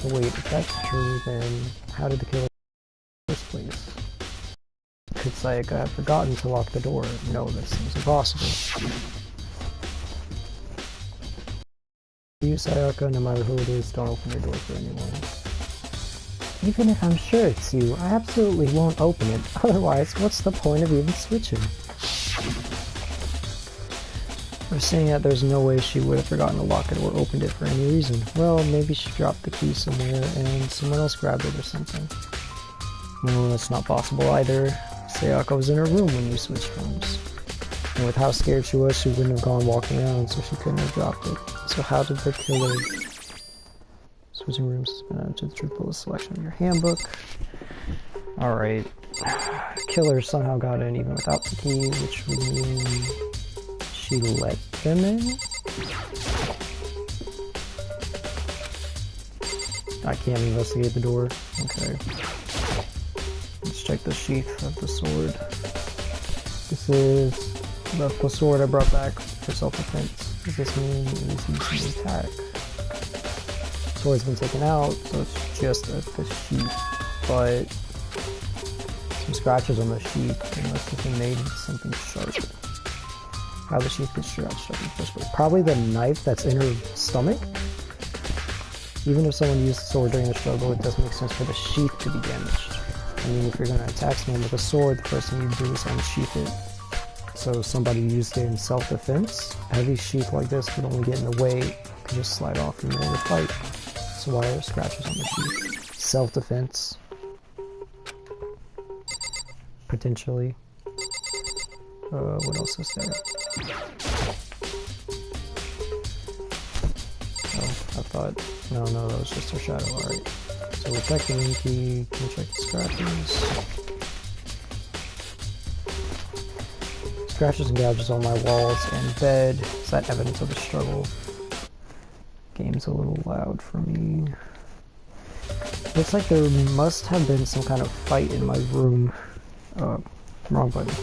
So wait, if that's true, then how did the killer in the first place? Could Sayaka have forgotten to lock the door? No, that seems impossible. You, Sayaka, no matter who it is, don't open your door for anyone. Even if I'm sure it's you, I absolutely won't open it. Otherwise, what's the point of even switching? We're saying that there's no way she would have forgotten to lock it or opened it for any reason. Well, maybe she dropped the key somewhere and someone else grabbed it or something. No, that's not possible either. Sayaka was in her room when you switched rooms. And with how scared she was, she wouldn't have gone walking around, so she couldn't have dropped it. So how did the killer... Switching rooms has been added to the truth bullet selection of your handbook. Alright. Killer somehow got in even without the key, which would mean... she let them in? I can't investigate the door. Okay. Let's check the sheath of the sword. This is the sword I brought back for self-defense. Does this mean it was used to attack? The sword's been taken out, so it's just the sheath, but some scratches on the sheath. It must have been made with something sharp. How the sheath gets scratched up in the first place? Probably the knife that's in her stomach. Even if someone used the sword during the struggle, it doesn't make sense for the sheath to be damaged. I mean, if you're going to attack someone with a sword, the first thing you do is unsheath it. So somebody used it in self-defense. A heavy sheath like this would only get in the way. It could just slide off in the middle of the fight. So why are there scratches on the sheath? Self-defense. Potentially. What else is there? Oh, I thought... No, that was just her shadow, alright. So we'll check the room key, can we check the scratches? Scratches and gouges on my walls and bed. Is that evidence of a struggle? Game's a little loud for me. Looks like there must have been some kind of fight in my room. Wrong button.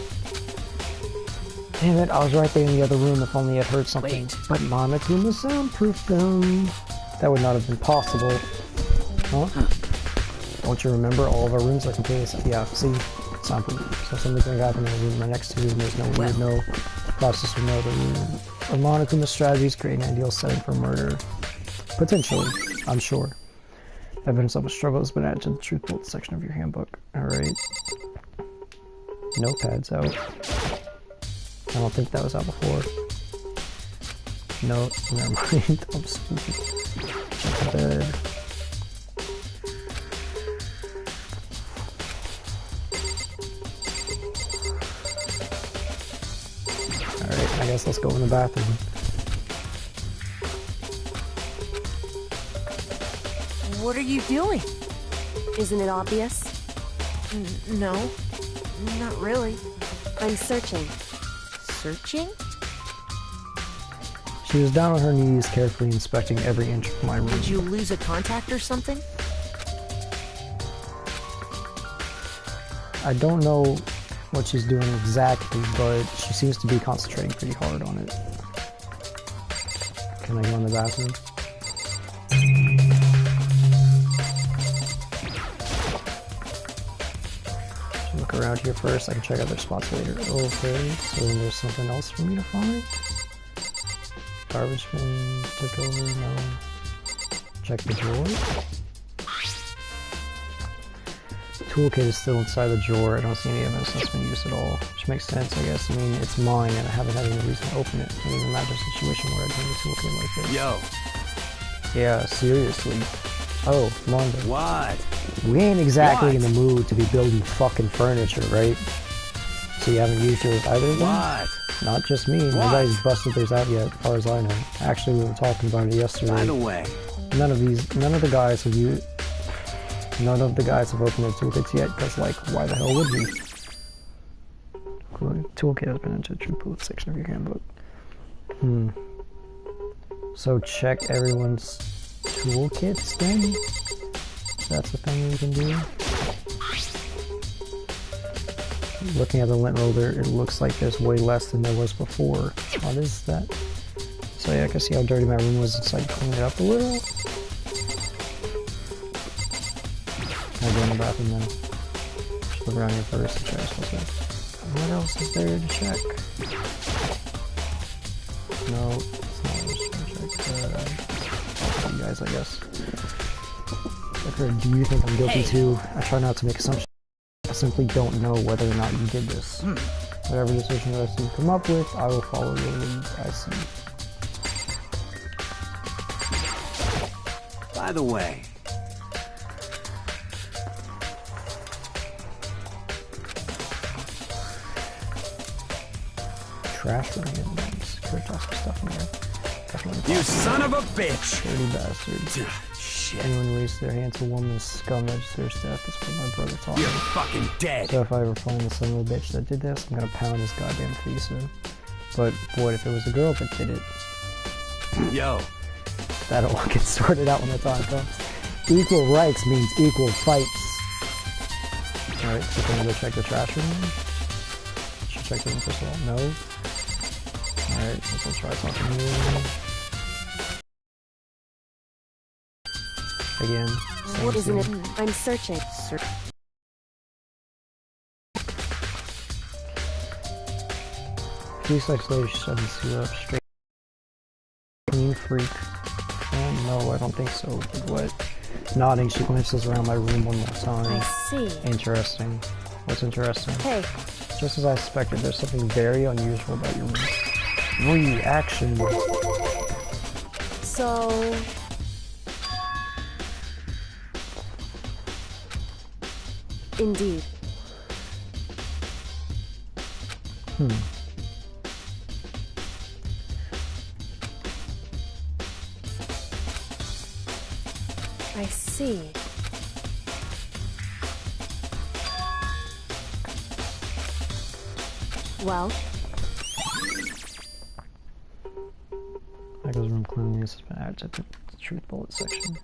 Damn it, I was right there in the other room if only I'd heard something. Wait. But Monokuma soundproofed them. That would not have been possible. Huh? Don't you remember all of our rooms are completely... Yeah, see? Soundproof. So something's gonna happen in the room right next to you and there's no way to know. Process would know the room. A Monokuma strategies create an ideal setting for murder. Potentially. I'm sure. Evidence of a struggle has been added to the truth bullet section of your handbook. Alright. Notepad's out. I don't think that was out before. No, never mind. I'm stupid. Check the bed. Alright, I guess let's go in the bathroom. What are you doing? Isn't it obvious? No, not really. I'm searching. Searching? She was down on her knees, carefully inspecting every inch of my room. Did you lose a contact or something? I don't know what she's doing exactly, but she seems to be concentrating pretty hard on it. Can I go in the bathroom? Look around here first. I can check other spots later. Okay, so then there's something else for me to find? Garbage bin took over, no. Check the drawer. Toolkit is still inside the drawer. I don't see any evidence that's been used at all. Which makes sense, I guess. I mean, it's mine and I haven't had any reason to open it. I can even imagine a situation where I'd bring the toolkit like this. Yo. Yeah, seriously. Oh, Mondo. What? We ain't exactly in the mood to be building fucking furniture, right? So you haven't used yours either? What? Not just me. Nobody's busted theirs out yet, as far as I know. Actually, we were talking about it yesterday. By the way, None of the guys have opened their toolkits yet, because, like, why the hell would we? Toolkit has been into the truth bullet section of your handbook. So check everyone's toolkits then? That's the thing we can do. Looking at the lint roller, it looks like there's way less than there was before. What is that? So yeah, I can see how dirty my room was, so I cleaned it up a little. I go in the bathroom then. Just look around here first and check what's there. What else is there to check? No, it's not. I'm just gonna check you guys, I guess. Do you think I'm guilty too? I try not to make assumptions. I simply don't know whether or not you did this. Whatever decision you come up with, I will follow your lead. I see. By the way, trash room and secure toss some stuff in there. Definitely. You son of a bitch! Dirty bastard. Shit. Anyone raised their hand to a woman's scum registers death. That's what my brother taught me. You're fucking dead. So if I ever find the son of a bitch that did this, I'm gonna pound his goddamn face in. But boy, if it was a girl that did it, yo, that'll all get sorted out when the time comes. Equal rights means equal fights. Alright, so can I go check the trash room? Should check the room first of all. No. Alright, let's go try talking here. Again. What isn't it? I'm searching. Few seconds later, she suddenly stood up straight. Clean freak. Oh, no, I don't think so. But what? Nodding, she glances around my room one more time. I see. Interesting. What's interesting? Hey. Just as I suspected, there's something very unusual about your room. Reaction. So... Indeed. I see. Well? Michael's room cleanliness has been added to the truth bullet section.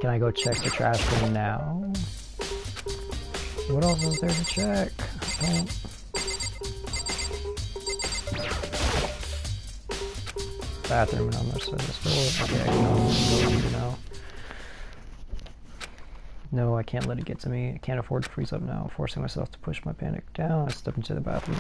Can I go check the trash room now? What else is there to check? I don't... Bathroom and almost said this door. Okay, I can go now. No, I can't let it get to me. I can't afford to freeze up now. Forcing myself to push my panic down, I step into the bathroom.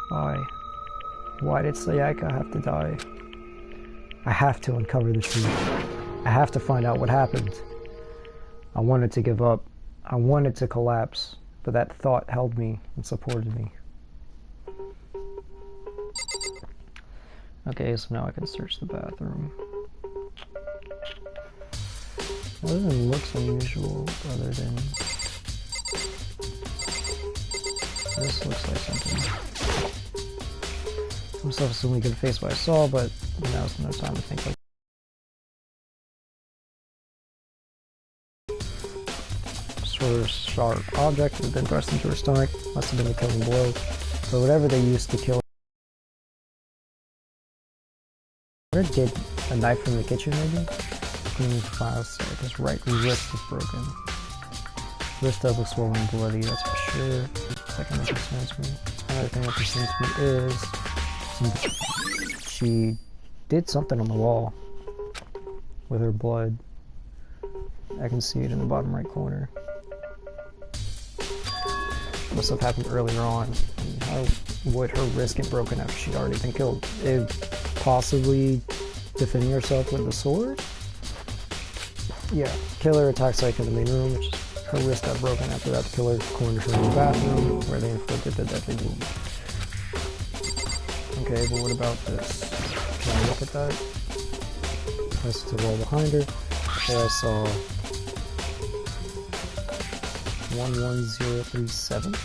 Why? Why did Sayaka have to die? I have to uncover the truth. I have to find out what happened. I wanted to give up. I wanted to collapse, but that thought held me and supported me. Okay, so now I can search the bathroom. Nothing looks unusual other than... This looks like something. Some stuff is only good face what I saw, but now's no time to think like sort of sharp object has been thrust into her stomach. Must have been the killing blow. But whatever they used to kill her, did a knife from the kitchen maybe? Cleaning files, his right wrist is broken. Wrist does look swollen and bloody, that's for sure. Second that concerns me. Another thing that concerns me is she did something on the wall with her blood. I can see it in the bottom right corner. Must have happened earlier on. How would her wrist get broken after she'd already been killed? Possibly defending herself with the sword? Yeah, killer attacks Psyche in the main room, which is her wrist got broken. After that, the killer cornered her in the bathroom, where they inflicted the deadly wound. Okay, but what about this? Can I look at that? That's the wall behind her. There I saw 11037.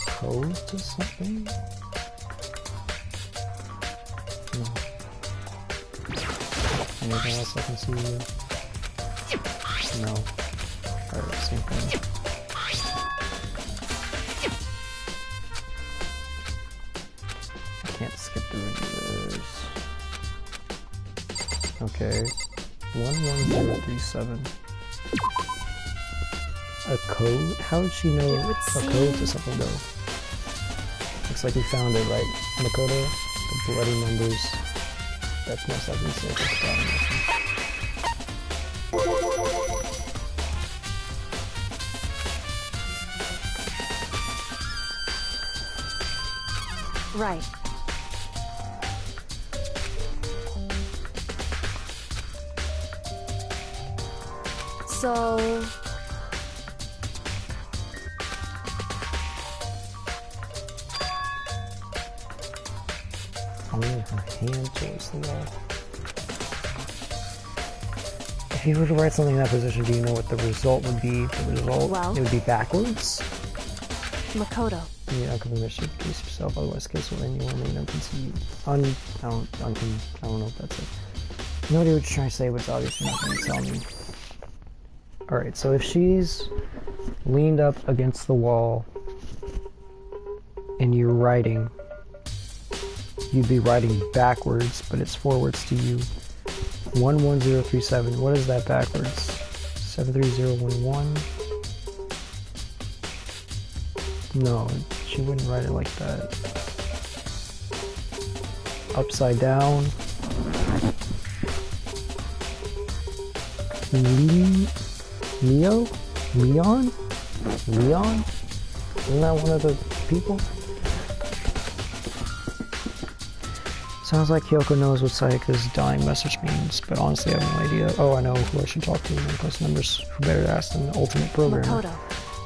Code to something? No. Anything else I can see here? No. Alright, same thing. Okay. 11037. A code? How would she know It would a code to something though? Looks like we found it, right? Makoto? The bloody numbers. That's most likely safe. Right. So... Only her hand towards the wall. If you were to write something in that position, do you know what the result would be? The result, Well, it would be backwards. Makoto. Yeah, come in mission, case yourself, otherwise case will anyone remain unconceived. I don't know if that's it. No idea what you're trying to say, but it's obvious you're not going to tell me. Alright, so if she's leaned up against the wall and you're writing, you'd be writing backwards, but it's forwards to you. 11037, what is that backwards? 73011? No, she wouldn't write it like that. Upside down. Leo? Leon? Leon? Isn't that one of the people? Sounds like Kyoko knows what Sayaka's dying message means, but honestly I have no idea. Oh, I know who I should talk to. Plus numbers, who better to ask than the ultimate programmer. Makoto.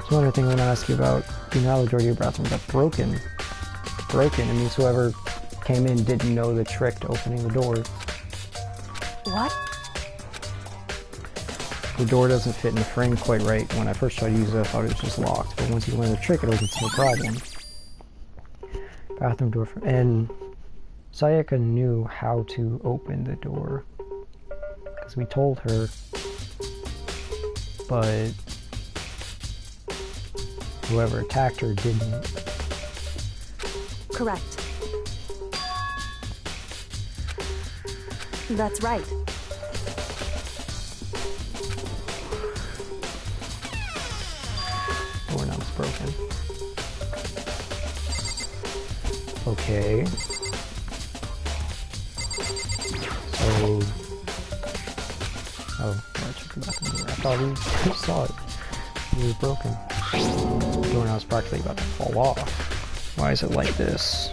So one other thing I want to ask you about, you know how the door to your bathroom got broken? Broken, it means whoever came in didn't know the trick to opening the door. What? The door doesn't fit in the frame quite right. When I first tried to use it, I thought it was just locked, but once you learn the trick, it opens no problem. Bathroom door, and Sayaka knew how to open the door, because we told her, but whoever attacked her didn't. Correct. That's right. Doorknob's broken. Okay. So... Oh, I checked the bathroom door. I thought we saw it. It was broken. The doorknob's practically about to fall off. Why is it like this?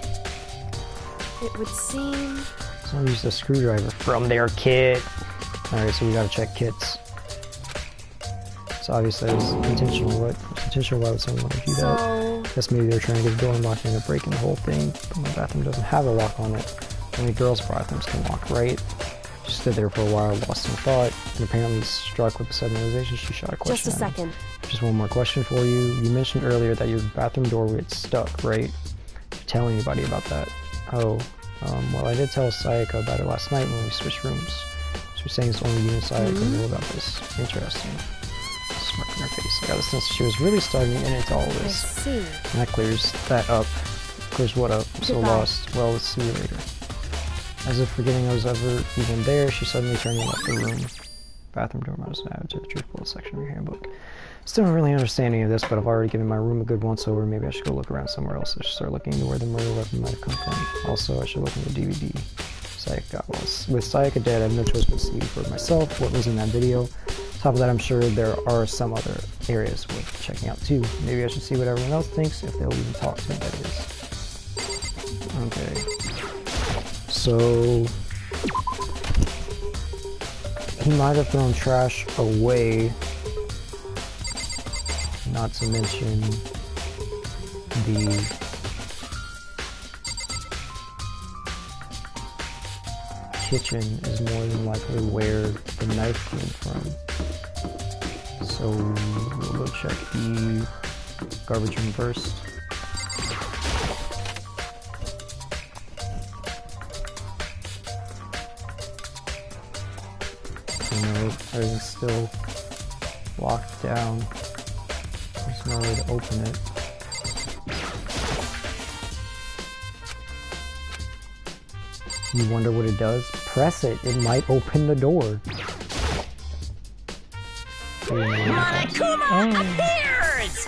It would seem... Someone used a screwdriver from their kit. Alright, so we gotta check kits. So obviously that was intentional. What? Intentional, why would someone want to do that? Guess maybe they're trying to get the door unlocked and end up breaking the whole thing. But my bathroom doesn't have a lock on it. Only girls' bathrooms can lock, right? She stood there for a while, lost in thought, and apparently struck with a sudden realization. She shot a question. Just a second. Just one more question for you. You mentioned earlier that your bathroom door would get stuck, right? Did you tell anybody about that? Oh, well, I did tell Sayaka about it last night when we switched rooms. She was saying it's only you and Sayaka knew about this. Interesting. Smirk on her face. I got the sense she was really starting to get into all this. I see. And that clears that up. Clears what up? I'm so lost. Well, let's see you later. As if forgetting I was ever even there, she suddenly turned and left the room. Bathroom door must add to the truthful section of your handbook. Still don't really understand any of this, but I've already given my room a good once over. Maybe I should go look around somewhere else. I should start looking into where the murder weapon might have come from. Also, I should look in the DVD. Sayaka got lost. With Sayaka dead, I have no choice but to see for myself what was in that video. Top of that, I'm sure there are some other areas worth checking out too. Maybe I should see what everyone else thinks, if they'll even talk to me, that is. Okay. So... he might have thrown trash away, not to mention the kitchen is more than likely where the knife came from. So we'll go check the garbage room first. No, everything's still locked down. There's no way to open it. You wonder what it does? Press it. It might open the door. Monokuma appears!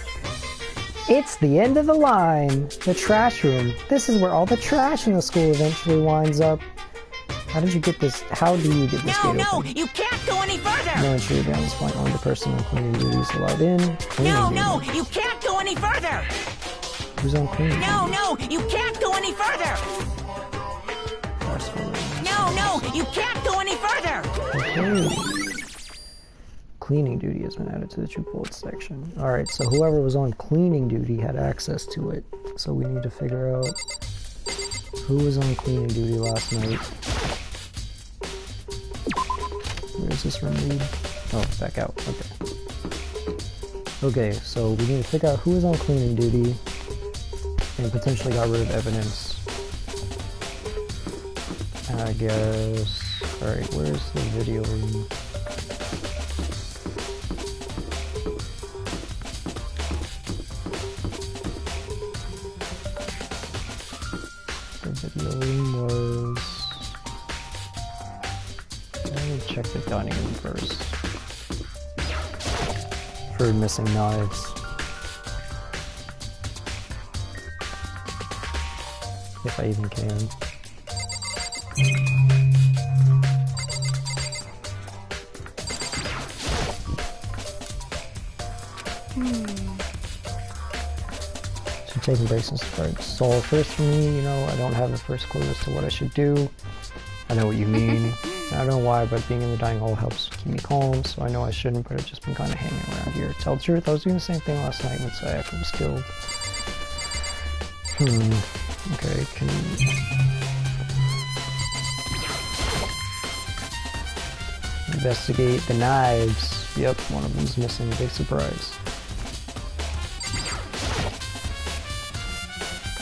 It's the end of the line. The trash room. This is where all the trash in the school eventually winds up. How did you get this? How do you get this gate No, open? you can't go any further! No intruder down this point. Only the person on cleaning duties allowed in. Cleaning duty. You can't go any further! Who's on cleaning duty? You can't go any further! You can't go any further! Okay. Cleaning duty has been added to the troop bullets section. Alright, so whoever was on cleaning duty had access to it. So we need to figure out who was on cleaning duty last night. Where's this room lead? Oh, back out. Okay. Okay, so we need to figure out who was on cleaning duty and potentially got rid of evidence. I guess... Alright, where's the video room? The video room was... Let me check the dining room first. For missing knives. If I even can. So taking breaks and starts. So first for me, you know, I don't have the first clue as to what I should do. I know what you mean. I don't know why, but being in the dining hall helps keep me calm, so I know I shouldn't, but I've just been kind of hanging around here. To tell the truth, I was doing the same thing last night when Sayaka was killed. Okay, can you... Investigate the knives. Yep, one of them's missing. Big surprise.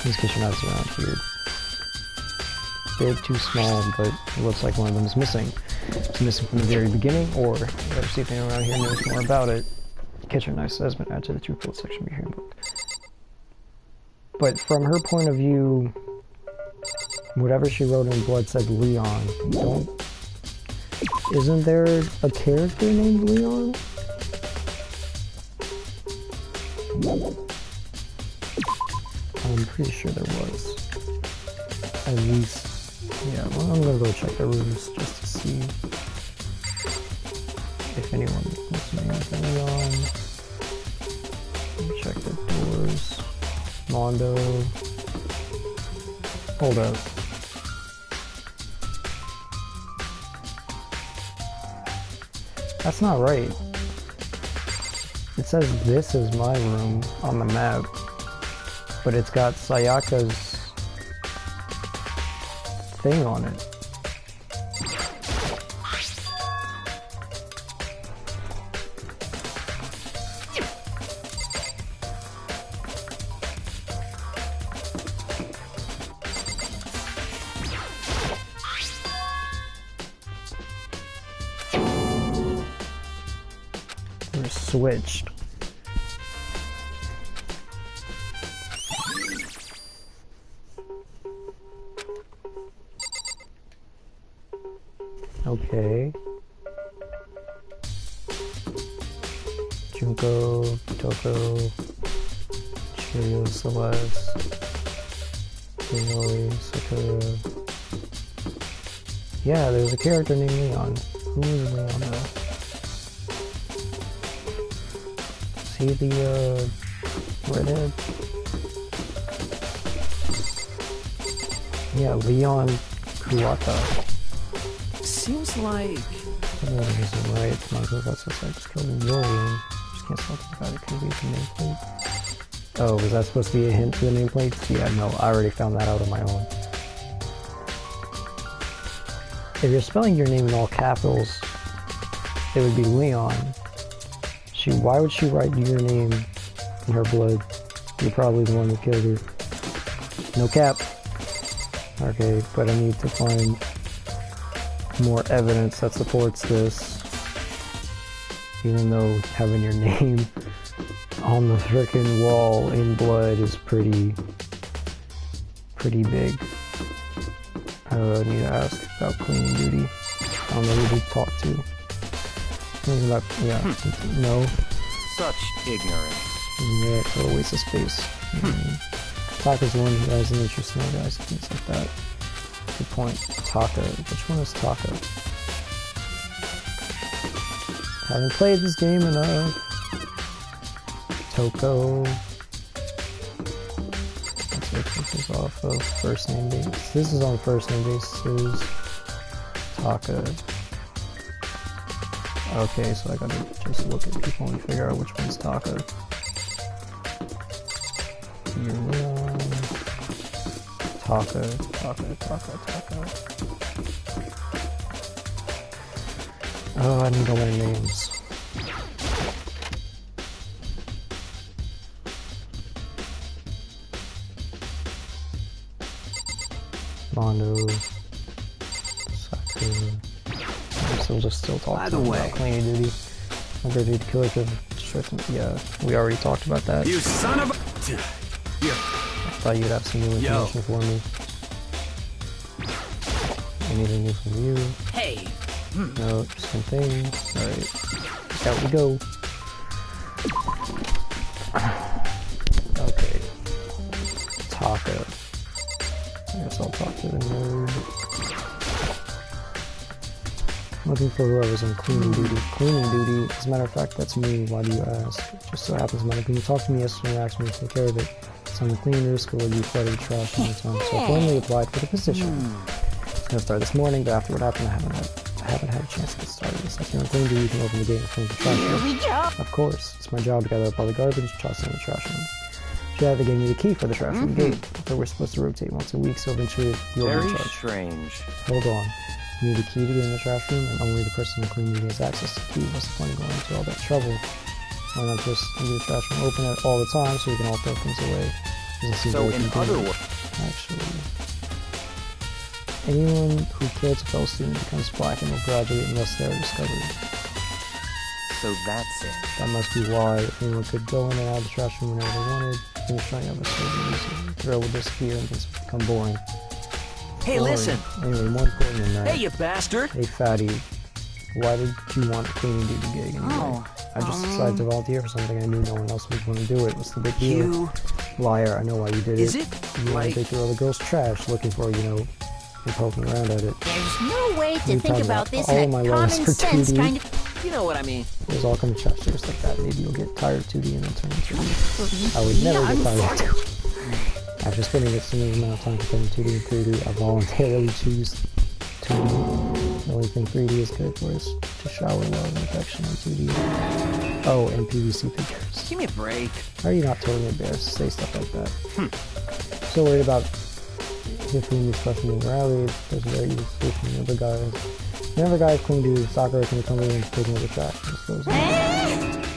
These kitchen knives around here. Big, too small, but it looks like one of them is missing. It's missing from the very beginning, or better see if anyone around here knows more about it. Kitchen knife has been added to the troop build section of your handbook. But from her point of view, whatever she wrote in blood said Leon. Isn't there a character named Leon? I'm pretty sure there was. At least, yeah, well, I'm gonna go check the rooms just to see if anyone was named Leon. Check the doors. Mondo. Hold up. That's not right. It says this is my room on the map, but it's got Sayaka's thing on it. We're switched. Okay. Junko, Toko, Cheerio, Celeste, Leroy, Sakura. Yeah, there's a character named Leon. Who is Leon though? Is he the, redhead? Yeah, Leon Kuwata. Seems like... That isn't right. My God, that's just like killing your room. Just can't stop thinking about it. Could read the nameplate. Oh, was that supposed to be a hint to the nameplates? Yeah, no, I already found that out on my own. If you're spelling your name in all capitals, it would be Leon. Why would she write your name in her blood? You're probably the one who killed her. No cap. Okay, but I need to find more evidence that supports this. Even though having your name on the frickin' wall in blood is pretty big. I need to ask about cleaning duty. I don't know who to talk to. Anything about, yeah, no. Such ignorance. Yeah, total waste of space. Taka's the one who has an interest in guys and things like that. Good point. Taka. Which one is Taka? Haven't played this game enough. Toko. Let's look if this is off of first name basis. This is on first name basis. Taka. Okay, so I gotta just look at people and figure out which one's Taka. Taka. Oh, I need to learn names. Mondo. Sakura. So we'll just still talk about cleaning duty. I'm ready to kill it because yeah, we already talked about that. You son of a... Here. I thought you'd have some new information for me. Anything new from you? Hey. No, just one thing. Alright. Out we go. Okay. Taka. I guess I'll talk to the nerd. Looking for whoever's on cleaning duty. Cleaning duty, as a matter of fact, that's me. Why do you ask? It just so happens, man. When you talked to me yesterday and asked me to take care of it, so I'm a cleaner, school, you flooded trash all the time. So I formally applied for the position. It's gonna start this morning, but after what happened, I haven't had a chance to get started. So if you're on cleaning duty, you can open the gate and clean the trash. Here we go. Of course, it's my job to gather up all the garbage, toss it in the trash room. Yeah, they gave me the key for the trash room gate, but we're supposed to rotate once a week, so eventually you'll be in Very charge. strange. Hold on. You need a key to get in the trash room, and only the person in the cleaning duty has access to the key. What's the point of going into all that trouble? Why not just leave the trash room open all the time so we can all throw things away? So in other words... Actually, anyone who kills a fellow student becomes black and will graduate unless they are discovered. So that's it. That must be why anyone could go in and out of the trash room whenever they wanted. Finish trying out a certain throw will disappear and things will become boring. Hey, Boring. listen. Anyway, more important than that. Hey, you bastard. Hey, fatty. Why did you want a cleaning duty gig anyway? I just decided to volunteer for something I knew no one else was going to do it. What's the big deal? You... Liar, I know why you did Is it. it? You want Like... to dig through all the girls' trash looking for, you know, and poking around at it. There's no way to think talking about about this all in my a levels common for sense 2D. kind of... You know what I mean. There's all kinds of trash just like that. Maybe you'll get tired of 2D and then turn into 3D. I would never get tired of 2D. After spending a similar amount of time comparing 2D and 3D, I voluntarily choose 2D. The only thing 3D is good for is to shower love and affection on 2D. Oh, and PVC pictures. Give me a break. How are you not totally embarrassed to say stuff like that? So worried about Hifumi's these questions morality, there's a very easy solution. Another guy is clean duty, Sakura can come in and take over the trash.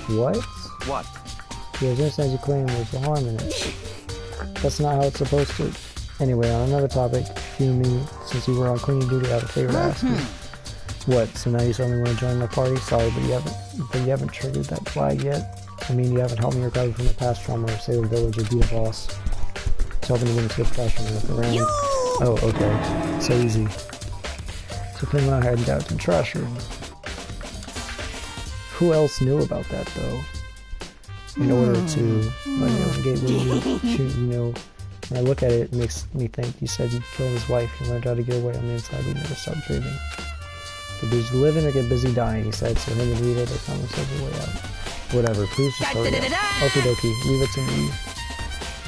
What? What? There's no sense you claim there's no harm in it. That's not how it's supposed to. Anyway, on another topic, Hifumi, since you were on cleaning duty, I have a favor to ask you. What? So now you suddenly want to join my party? Sorry, but you haven't triggered that flag yet. I mean, you haven't helped me recover from the past trauma or save the village or be a boss. It's helping to get into the trash and look around. Oh, okay. So easy. So Pim and I headed out to the trash room. Who else knew about that, though? In order to let me navigate with you, you know, when I look at it, it makes me think you said you killed his wife and learned how to get away on the inside, but you never stopped dreaming. Get busy living or get busy dying, he said, so him and Rita, they found themselves a way out. Whatever, please just hurry up. Okie dokie, leave it to me.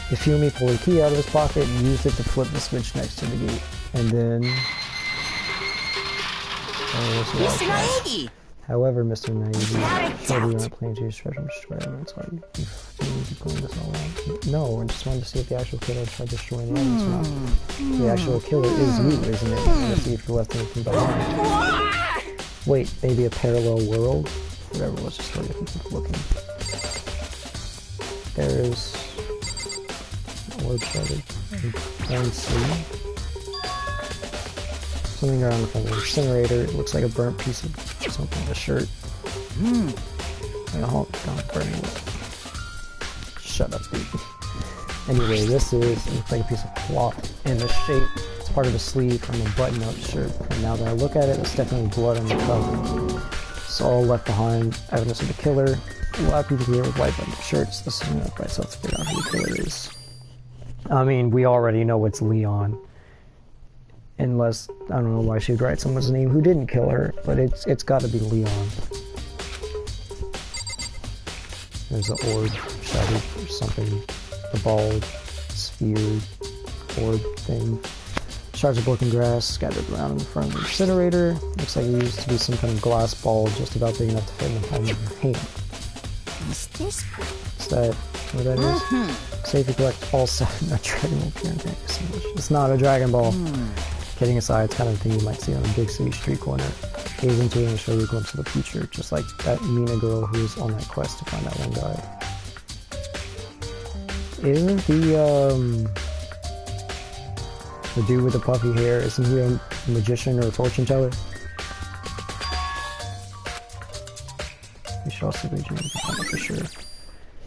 Hifumi pulled a key out of his pocket and used it to flip the switch next to the gate. And then... Mr. Naegi! However, Mr. Naegi, sure you aren't planning to use treasure and destroy everyone's heart. You need to clean this all out. No, I just wanted to see if the actual killer tried destroying the evidence or not. The actual killer is you, isn't it? Let's see if you left anything behind. Wait, maybe a parallel world? Whatever, let's just hurry up and keep looking. There's... Word started. And see. Something around the front of the incinerator. It looks like a burnt piece of something, a shirt. Like a honk, don't burn it. Shut up, dude. Anyway, this is, it looks like a piece of cloth in the shape. It's part of the sleeve from a button-up shirt. And now that I look at it, it's definitely blood on the cover. It's all left behind, evidence of the killer. A lot of people here with white button-up shirts. This is enough by itself to figure out who the killer is. I mean, we already know it's Leon. Unless, I don't know why she would write someone's name who didn't kill her, but it's gotta be Leon. There's the orb, shattered or something. The ball, sphere, orb thing. Shards of broken grass scattered around in the front of the incinerator. Looks like it used to be some kind of glass ball just about big enough to fit in the palm of your hand. Is this? Is that what that is? Save to collect all 7 Dragon Ball Pyramid. It's not a Dragon Ball. Kidding aside, it's kind of the thing you might see on a big city street corner. Gaze into it and show you a glimpse of the future, just like that Mina girl who's on that quest to find that one guy. Isn't the dude with the puffy hair, isn't he a magician or a fortune teller? We should also be doing it for sure.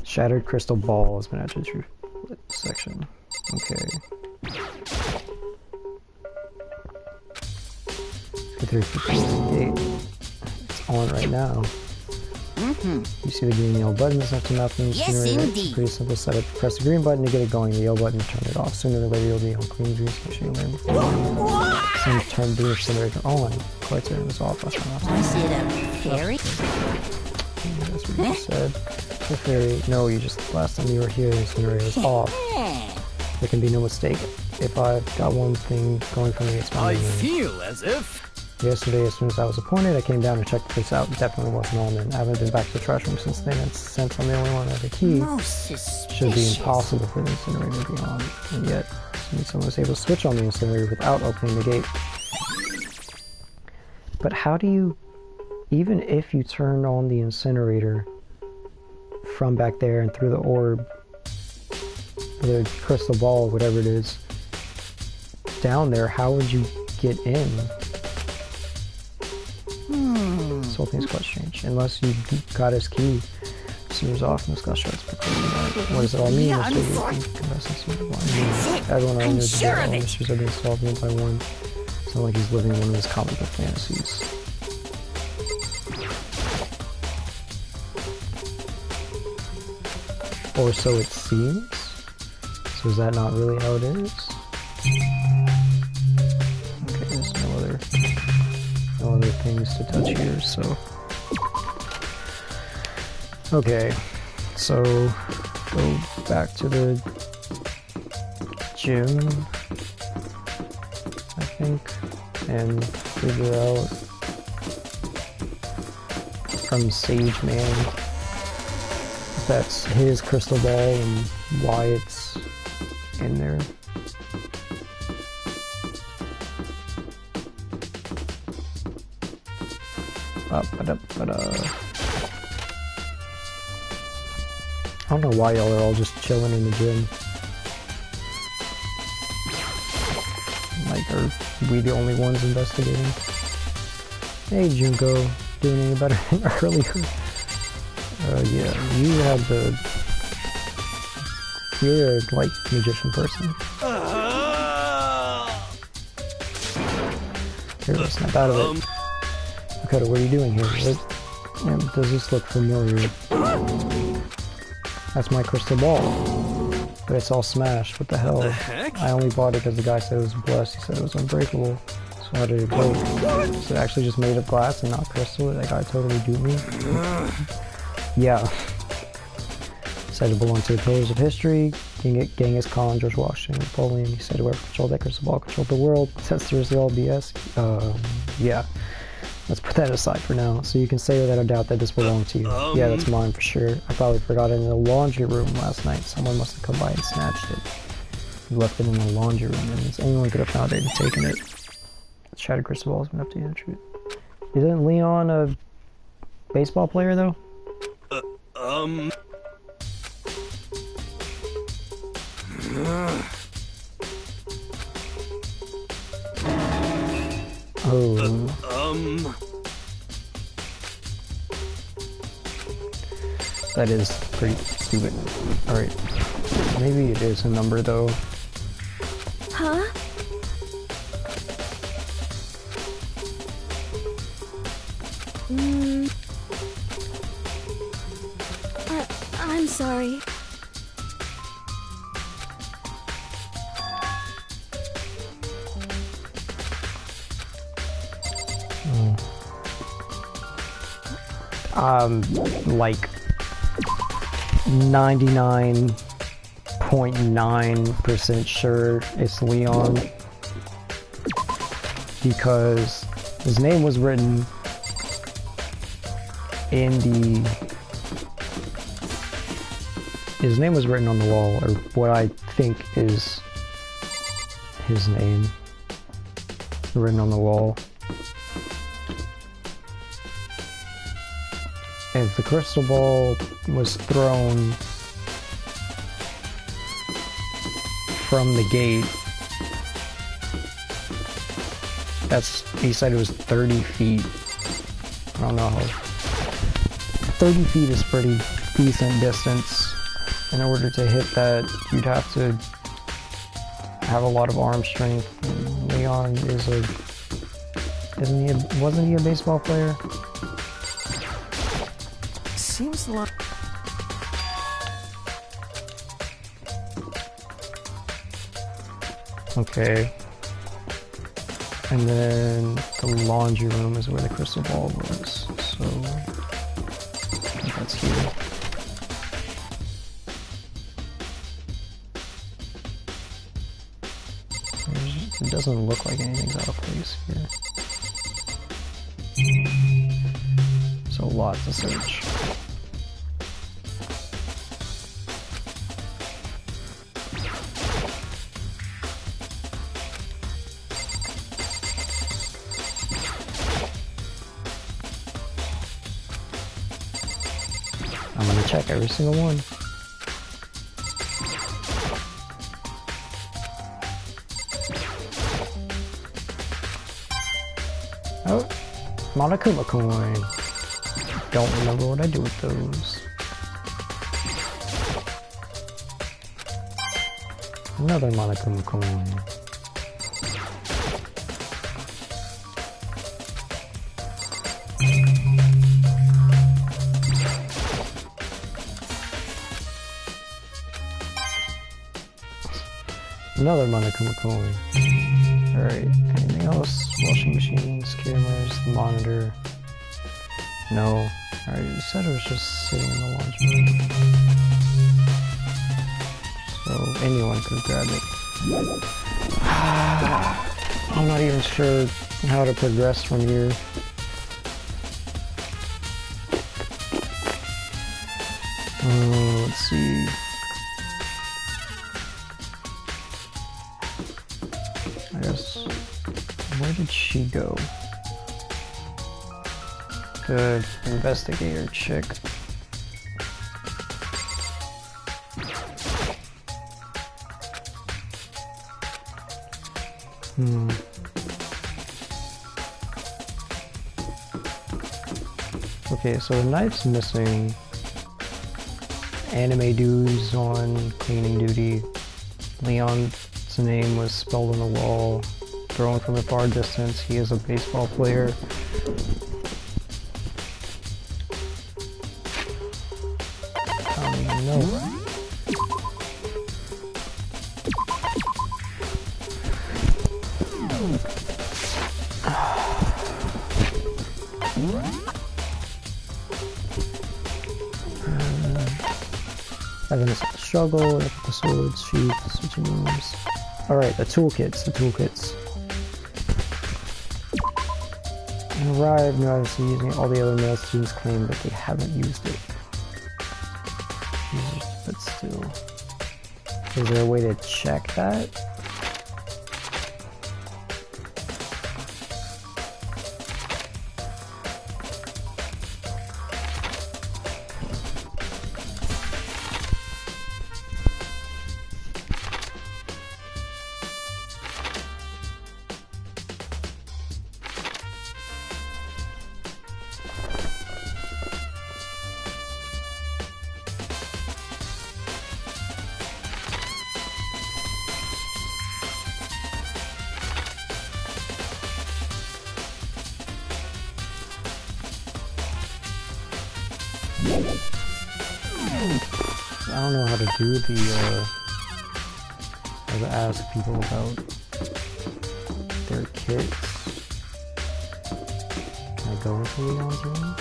Shattered crystal ball has been added to section. Okay. Get through the gate. It's on right now. You see the green and yellow buttons next to nothing. Yes, indeed. Pretty simple setup. Press the green button to get it going. The yellow button to turn it off. Sooner or later you'll be on clean grease. Make sure you learn before. Some turn the incinerator on. Quite certain it was off. Is it a fairy? That's what you said. The fairy. No, you just last time you were here, the incinerator was off. There can be no mistake. If I've got one thing going for me, it's my memory. feel as if... Yesterday, as soon as I was appointed, I came down to check the place out. It definitely wasn't on, and I haven't been back to the trash room since then. And since I'm the only one that has a key, it should be impossible for the incinerator to be on. And yet, someone was able to switch on the incinerator without opening the gate. But how do you, even if you turn on the incinerator from back there and through the orb, or the crystal ball, whatever it is, down there, how would you get in? This whole thing's quite strange. Unless you got his key. Sewer's off and this got shards. What does it all mean? Everyone already knows that all mysteries are being solved one by one. It's not like he's living one of his comic book fantasies. Or so it seems. So is that not really how it is? Okay, there's no other things to touch here, so... Okay, so go back to the gym, I think, and figure out from Sage Man if that's his crystal ball and why it's in there. I don't know why y'all are all just chilling in the gym. Like, are we the only ones investigating? Hey, Junko, doing any better than earlier? Yeah, you had the... You're a, like, magician person. Here, let's snap out of it. Dakota, what are you doing here? Does this look familiar? That's my crystal ball. But it's all smashed. What the hell? I only bought it because the guy said it was blessed. He said it was unbreakable. So how did it break? Is it actually just made of glass and not crystal? That guy totally duped me? Yeah. Said it belonged to the pillars of history. Genghis Khan, George Washington, Napoleon. He said whoever controlled that crystal ball controlled the world. That's seriously all BS. Yeah. Let's put that aside for now, so you can say without a doubt that this belonged to you. Yeah, that's mine for sure. I probably forgot it in the laundry room last night. Someone must have come by and snatched it. You left it in the laundry room, and anyone could have found it and taken it. The shattered crystal ball has been up to you, the truth. Isn't Leon a baseball player, though? That is pretty stupid. Alright. Maybe it is a number, though. Huh? I'm sorry. Like 99.9% sure it's Leon because his name was written on the wall, or what I think is his name written on the wall. If the crystal ball was thrown from the gate, he said it was 30 feet. I don't know how. 30 feet is pretty decent distance. In order to hit that, you'd have to have a lot of arm strength. And Leon wasn't he a baseball player? Seems like... Okay. And then the laundry room is where the crystal ball was. So I think that's here. It doesn't look like anything's out of place here. So lots to search. I'm gonna check every single one. Oh, Monokuma coin. Don't remember what I do with those. Another Monokuma coin. Another Monokuma coin. Alright, anything else? Washing machines, cameras, the monitor. No. Alright, you said it was just sitting in the laundry room. So anyone could grab it. I'm not even sure how to progress from here. Let's see. I guess, where did she go? Good investigator chick. Okay, so the knife's missing. Anime dude's on cleaning duty. Leon's name was spelled on the wall. Thrown from a far distance. He is a baseball player. No. Having a struggle with the swords, sheath, switching rooms. Alright, the toolkits. Arrived, no, obviously using all the other male students claim that they haven't used it. But still. Is there a way to check that? I don't know how to do the, how to ask people about their kits. Can I go into Leon's room?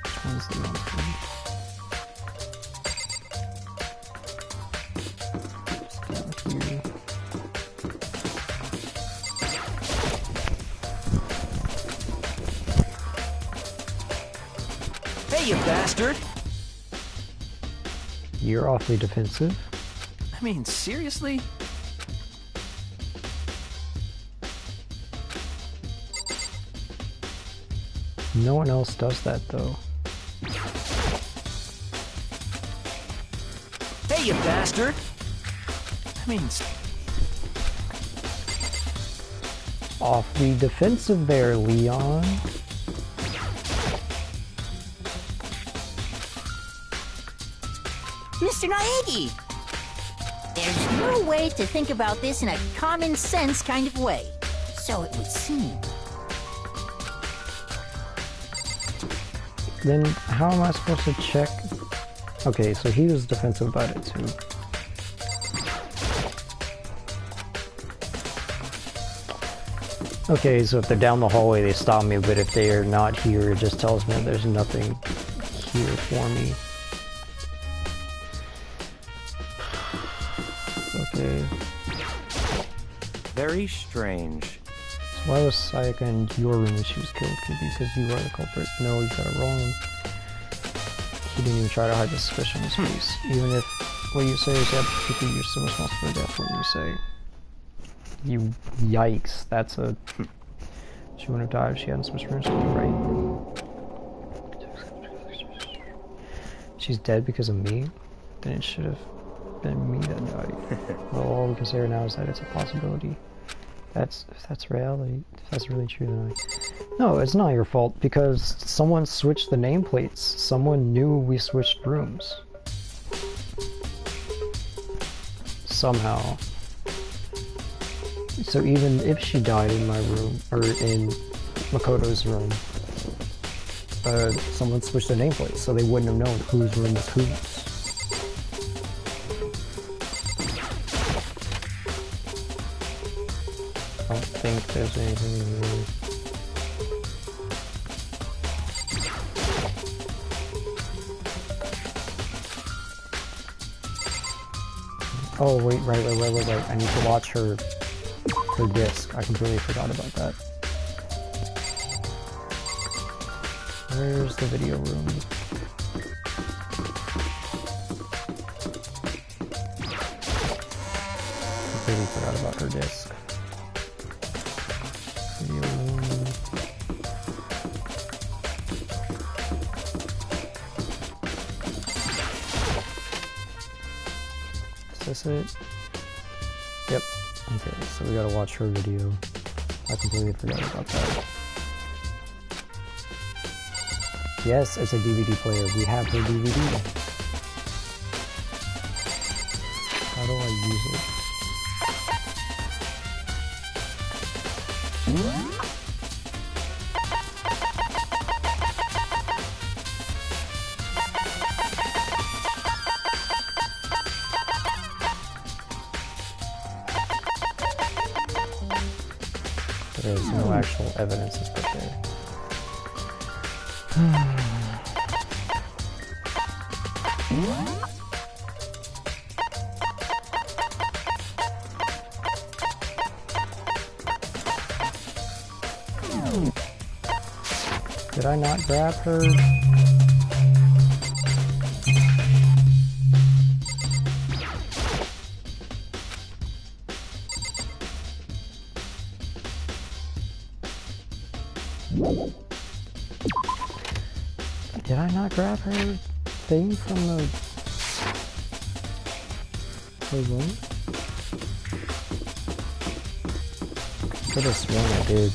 Which one's Leon's room? Just down here. Hey, you bastard! You're awfully defensive. I mean, seriously? No one else does that though. Hey, you bastard! I mean, Awfully defensive there, Leon. Mr. Naegi! There's no way to think about this in a common sense kind of way. So it would seem. Then how am I supposed to check? Okay, so he was defensive about it too. Okay, so if they're down the hallway, they stop me, but if they are not here, it just tells me there's nothing here for me. Okay. Very strange. So why was Sayaka in your room when she was killed? Could be because you are the culprit. No, you got it wrong. He didn't even try to hide the suspicion in his face. Even if what you say is absolutely, you're still responsible for death. What you say. You yikes. That's a... She wouldn't have died if she hadn't switched rooms with you, right? She's dead because of me? Then it should have been me that died. Well, all we can say right now is that it's a possibility. If that's reality, if that's really true, then No, it's not your fault, because someone switched the nameplates. Someone knew we switched rooms. Somehow. So even if she died in my room, or in Makoto's room, someone switched the nameplates, so they wouldn't have known whose room was whose. I don't think there's anything in here. Oh wait, right. I need to watch her disc. I completely forgot about that. Where's the video room? Completely forgot about her disc. Video room. Is this it? Yep. Okay, so we gotta watch her video. I completely forgot about that. Yes, it's a DVD player. We have her DVD. How do I use it? There's no actual evidence is put there. Did I not grab her? Did I not grab her thing from the room? I could have sworn I did.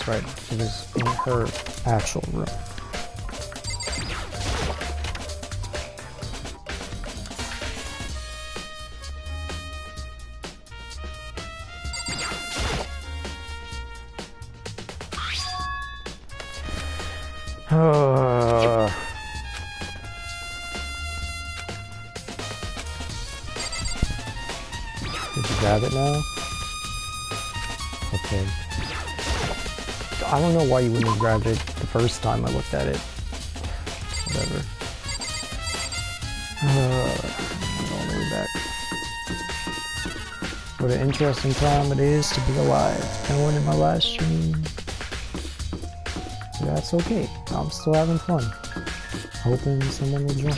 That's right, it was in her actual room. Did you grab it now? Okay. I don't know why you wouldn't have grabbed it the first time I looked at it. Whatever. All the way back. What an interesting time it is to be alive. No one in my last stream. That's okay. I'm still having fun. Hoping someone will join.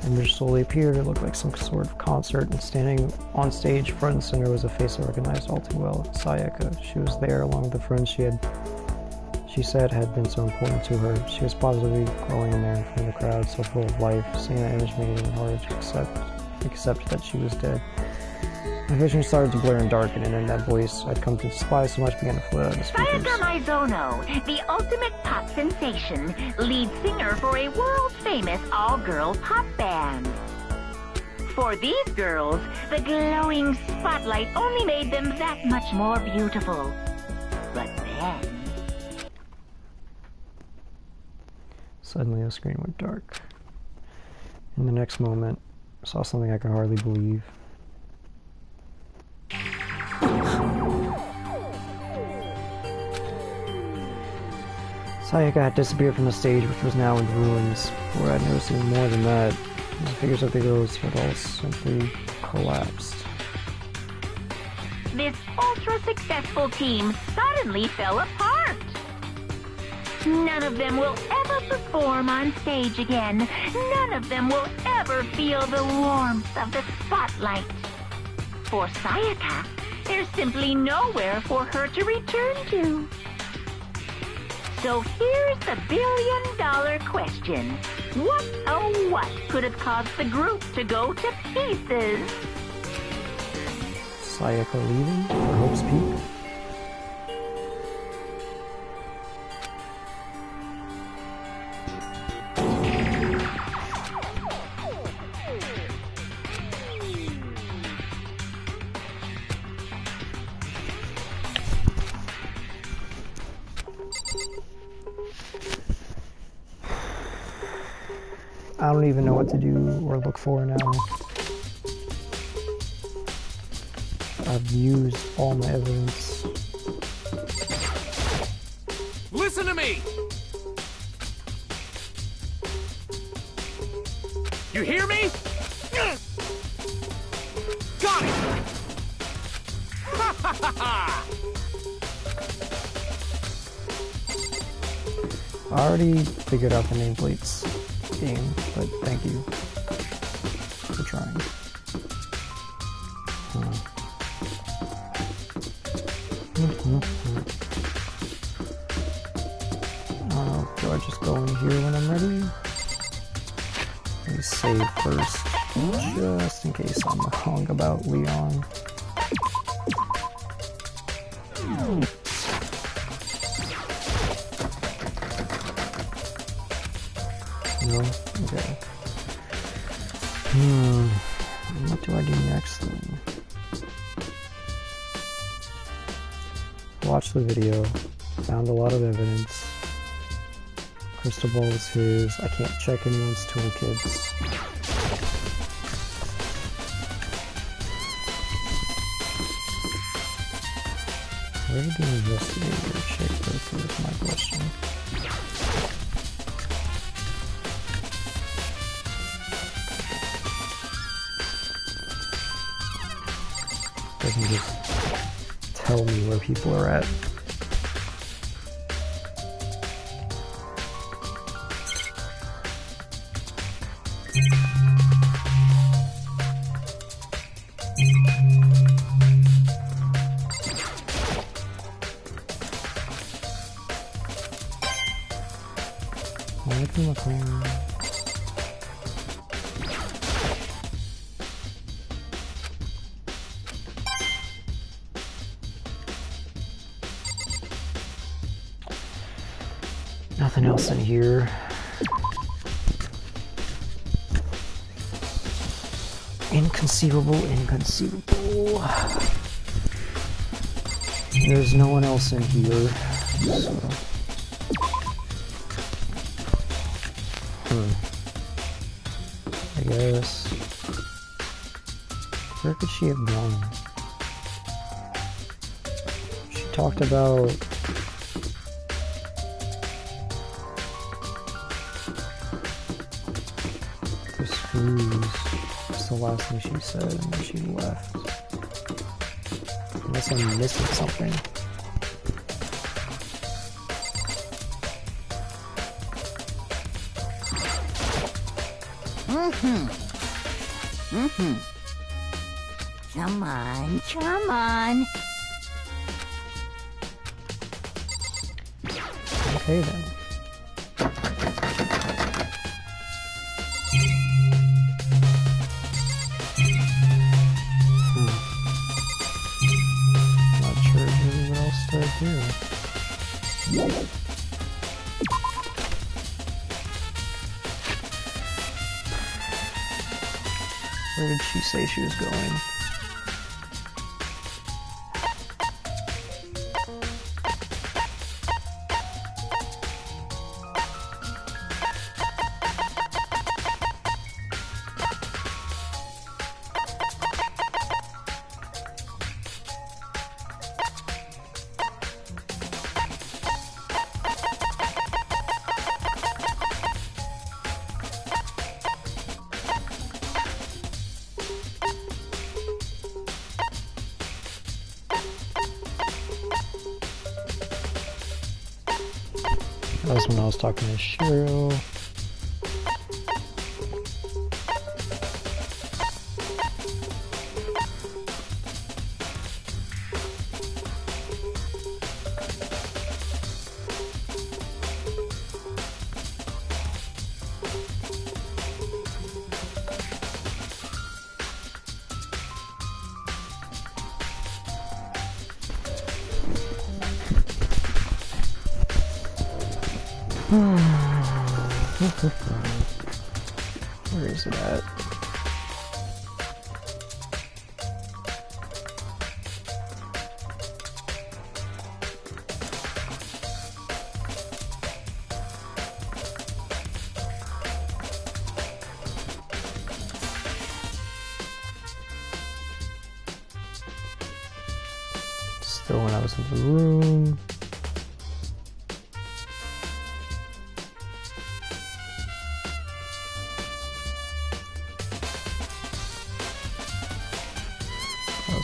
Image slowly appeared. It looked like some sort of concert, and standing on stage front and center was a face I recognized all too well, Sayaka. She was there along with the friends she said had been so important to her. She was positively growing in there in front of the crowd, so full of life. Seeing that image made it even harder to accept that she was dead. My vision started to blur and darken, and then that voice I'd come to despise so much began to flood out of the speakers. Sayaka Maizono, the ultimate pop sensation, lead singer for a world-famous all-girl pop band. For these girls, the glowing spotlight only made them that much more beautiful. But then... Suddenly the screen went dark. In the next moment, I saw something I could hardly believe. Sayaka had disappeared from the stage, which was now in ruins. Before I'd noticed even more than that, the figures of the girls had all simply collapsed. This ultra-successful team suddenly fell apart. None of them will ever perform on stage again. None of them will ever feel the warmth of the spotlight. For Sayaka, there's simply nowhere for her to return to. So here's the billion-dollar question. What, oh what, could have caused the group to go to pieces? Sayaka leaving for Hope's Peak? I don't even know what to do or look for now. I've used all my evidence. Listen to me! You hear me? Got it! Ha ha ha ha! I already figured out the nameplates game, but thank you for trying. Do I just go in here when I'm ready? Let me save first, just in case I'm wrong about Leon. No? Okay. What do I do next then? Watched the video, found a lot of evidence. Crystal ball is his. I can't check anyone's toolkits. Where did the investigator check go is my question. Doesn't just tell me where people are at. Look in the corner. Nothing else in here. Inconceivable, inconceivable. There's no one else in here. So. I guess. Where could she have gone? She talked about the screws. That's the last thing she said, and then she left. Unless I'm missing something. Come on, come on. Okay then. Not sure really what else to do. Where did she say she was going? That was when I was talking to Shiro. Where is it at? Still when I was in the room.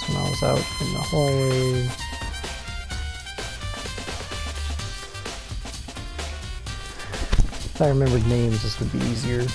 When I was out in the hallway. If I remembered names, this would be easier.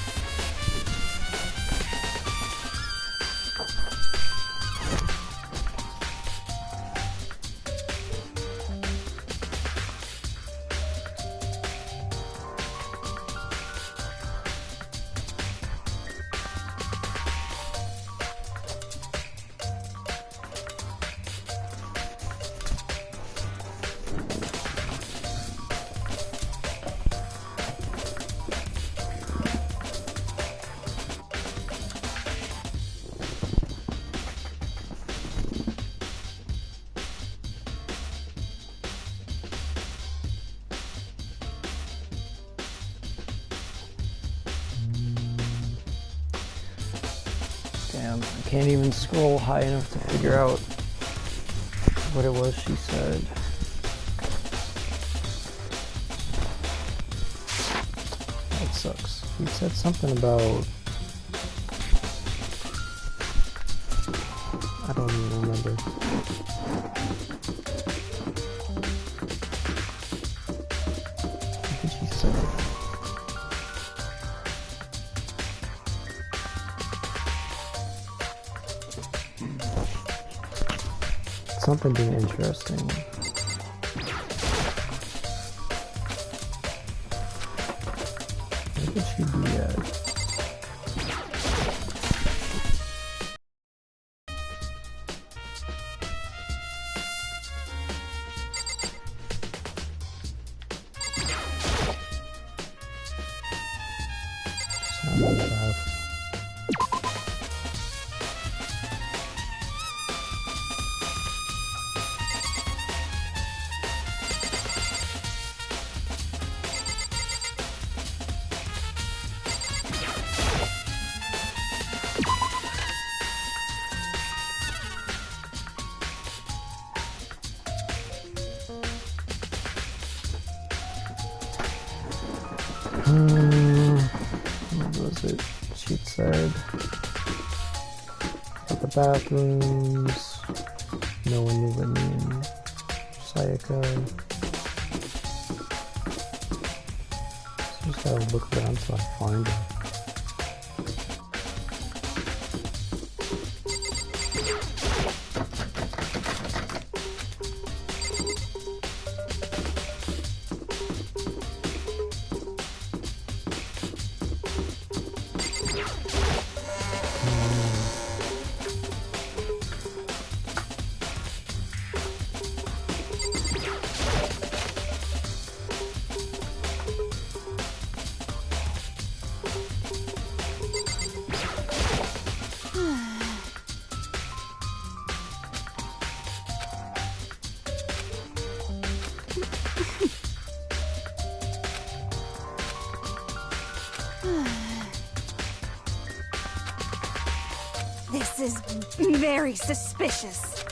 Damn, I can't even scroll high enough to figure out what it was she said. That sucks. He said something about... I don't even remember. What did she say? Something being interesting. Where'd she be at? What was it? She said about the bathrooms. No one knew but me and Sayaka. So just gotta look around till I find her. This is very suspicious.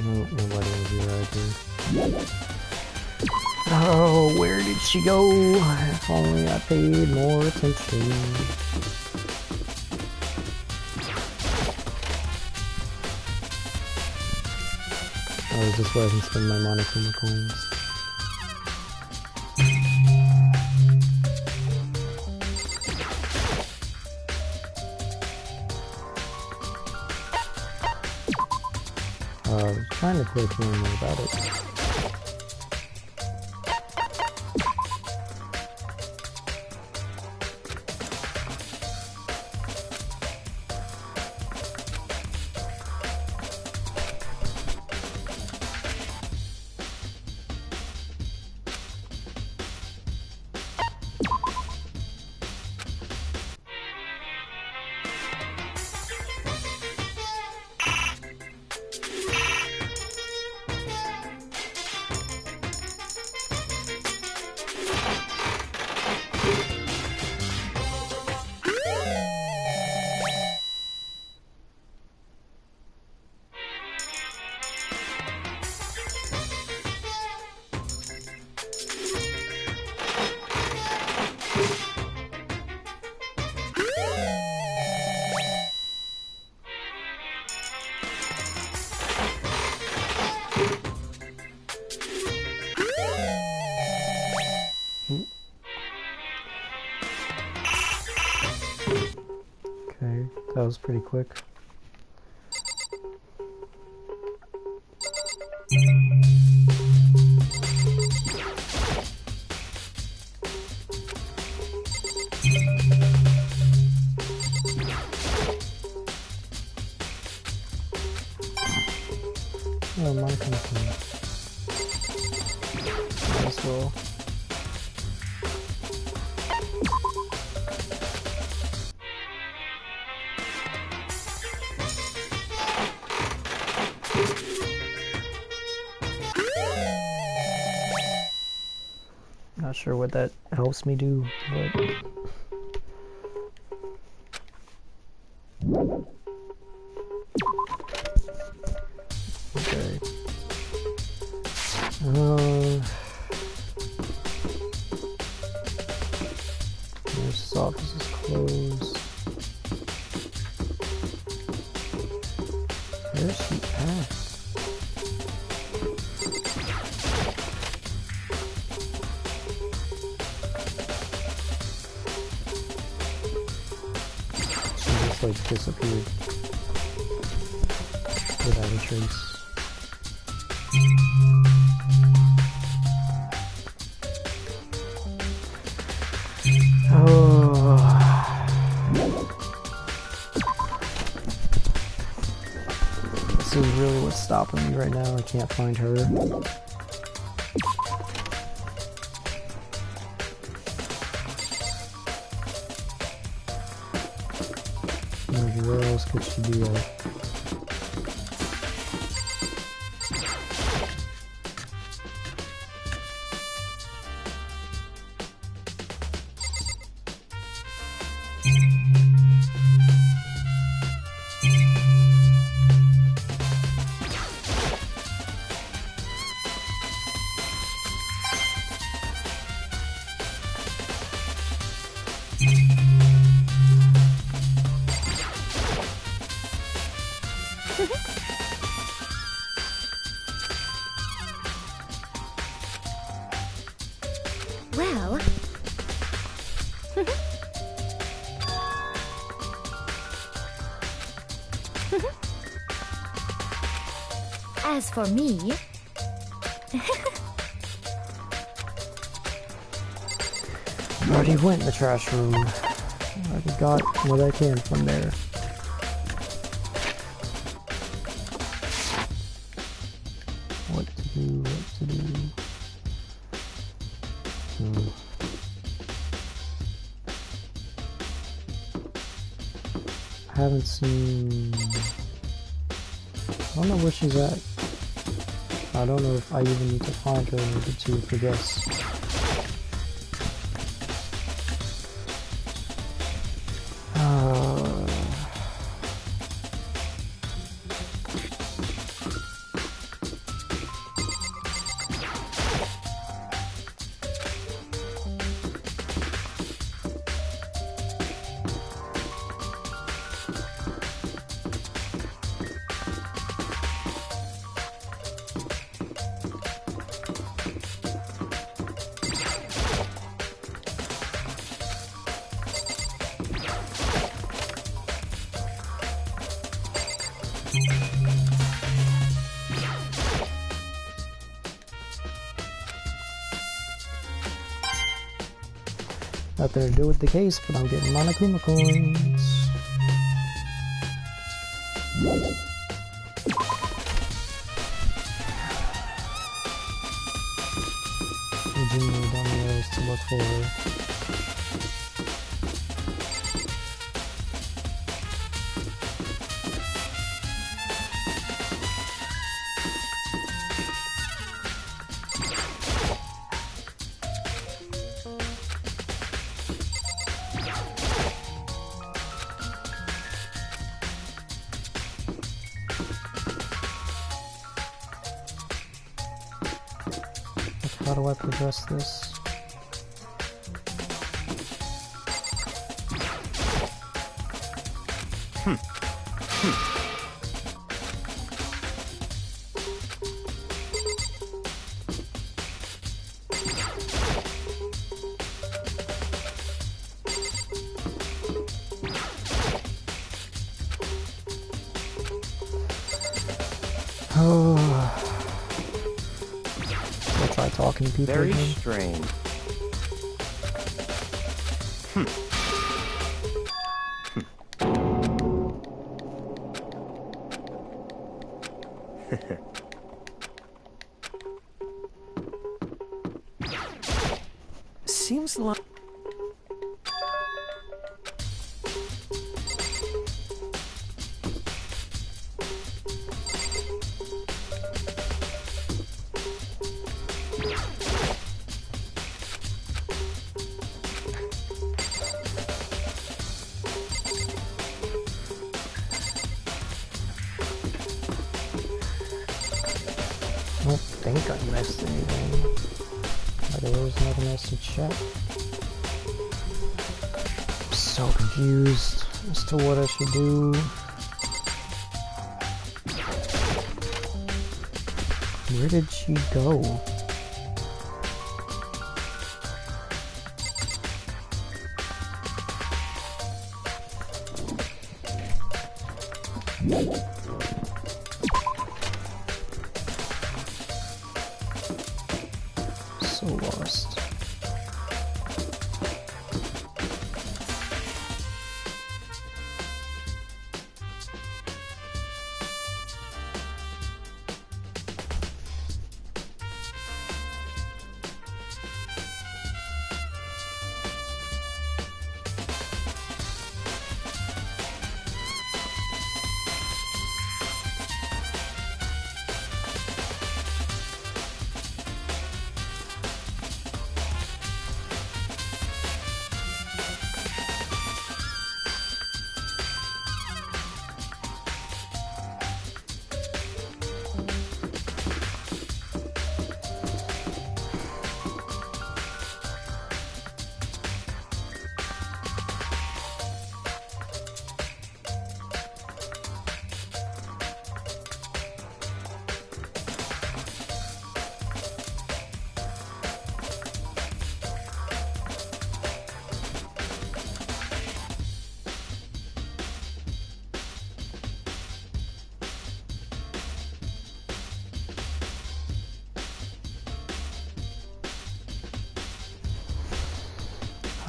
Nobody will be right here. Oh, where did she go? If only I paid more attention. Oh, just where I can spend my Monokuma coins. I was trying to click more about it. Okay, that was pretty quick. Oh, mine comes from. Might as well. Not sure what that helps me do, but okay. Nurse's office is closed. just like disappeared without a trace. Oh. This is really what's stopping me right now. I can't find her. Where else could she be at? Well... As for me... I already went in the trash room. I already got what I can from there. What to do, what to do. I haven't seen... I don't know where she's at. I don't know if I even need to find her in order to progress. Nothing to do with the case, but I'm getting Monokuma coins. We do need dominoes to look for. How do I progress this? Oh. Try talking to people Very again. strange. Seems like... I don't think I missed anything. There was nothing else to check. I'm so confused as to what I should do. Where did she go? So lost.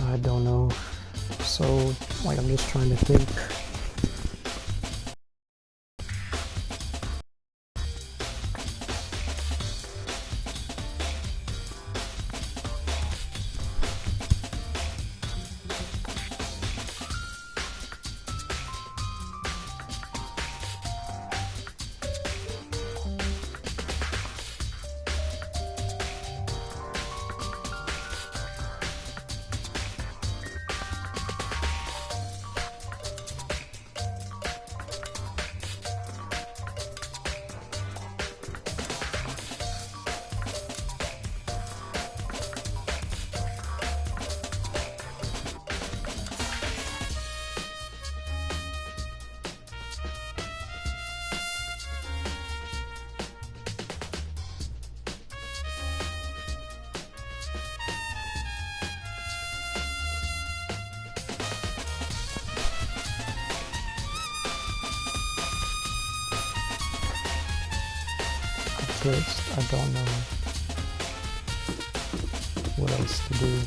I don't know. So, like, I'm just trying to think. I don't know what else to do.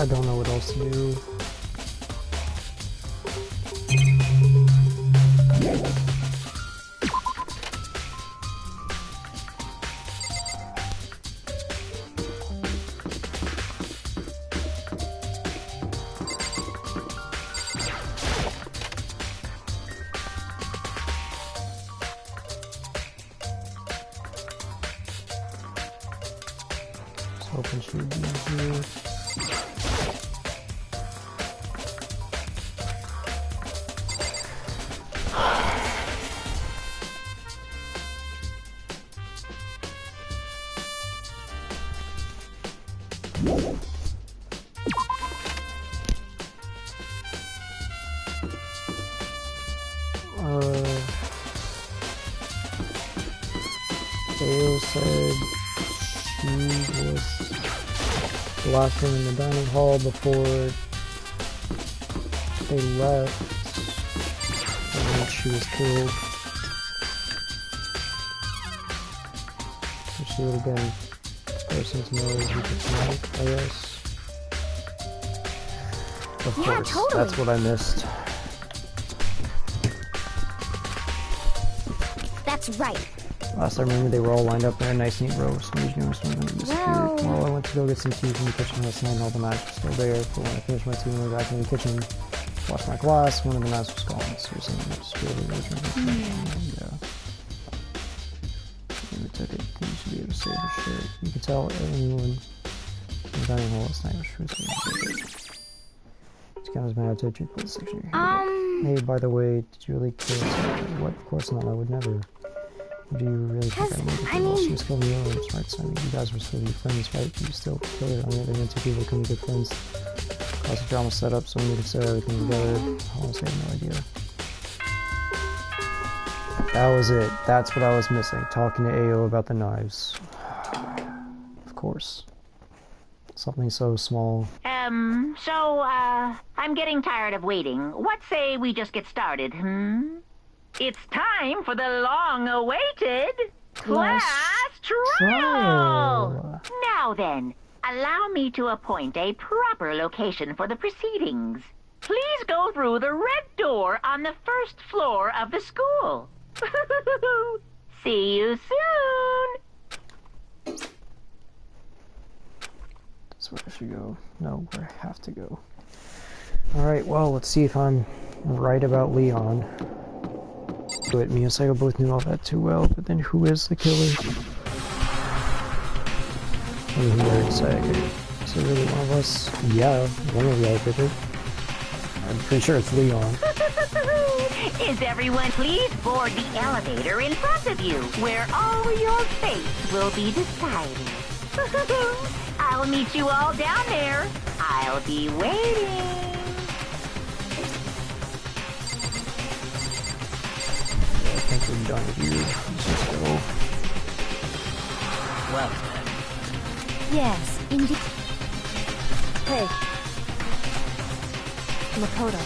I don't know what else to do. Hoping she would be here. Theo said she was the last thing in the dining hall before they left, and then she was killed. So she would have been the person to know who could smoke, I guess. Of course, totally. That's what I missed. That's right. Last I remember, they were all lined up in a nice neat row. So each one of them disappeared. Well, I went to go get some tea from the kitchen last night and all the knives were still there. But when I finished my tea and went back in the kitchen, washed my glass, one of the knives was gone. Seriously, I'm just really yeah. Maybe took it. You should be able to save your shit. You could tell anyone in the dining hall last night was truthful. It's kind of mad to pull the section. Hey, by the way, did you really kill someone? What? Of course not. I would never. Do you really think I mean, she was killing you? It's right, so I mean, you guys were supposed to be friends, right? You still killed her. I mean, they're two people becoming good friends. Cause the drama set up so when you consider everything together. I honestly have no idea. That was it. That's what I was missing. Talking to AO about the knives. Of course. Something so small. I'm getting tired of waiting. What say we just get started, It's time for the long-awaited class trial! Now then, allow me to appoint a proper location for the proceedings. Please go through the red door on the first floor of the school. See you soon! That's where I should go. No, where I have to go. Alright, well, let's see if I'm right about Leon. But me and Psycho both knew all that too well, but then who is the killer? I mean, who would say? Is it really one of us? Yeah, one of the other. I'm pretty sure it's Leon. Is everyone please board the elevator in front of you, where all your fates will be decided. I'll meet you all down there. I'll be waiting. I think we're done here. Let's just go. Well, Yes, indeed. Hey. Makoto.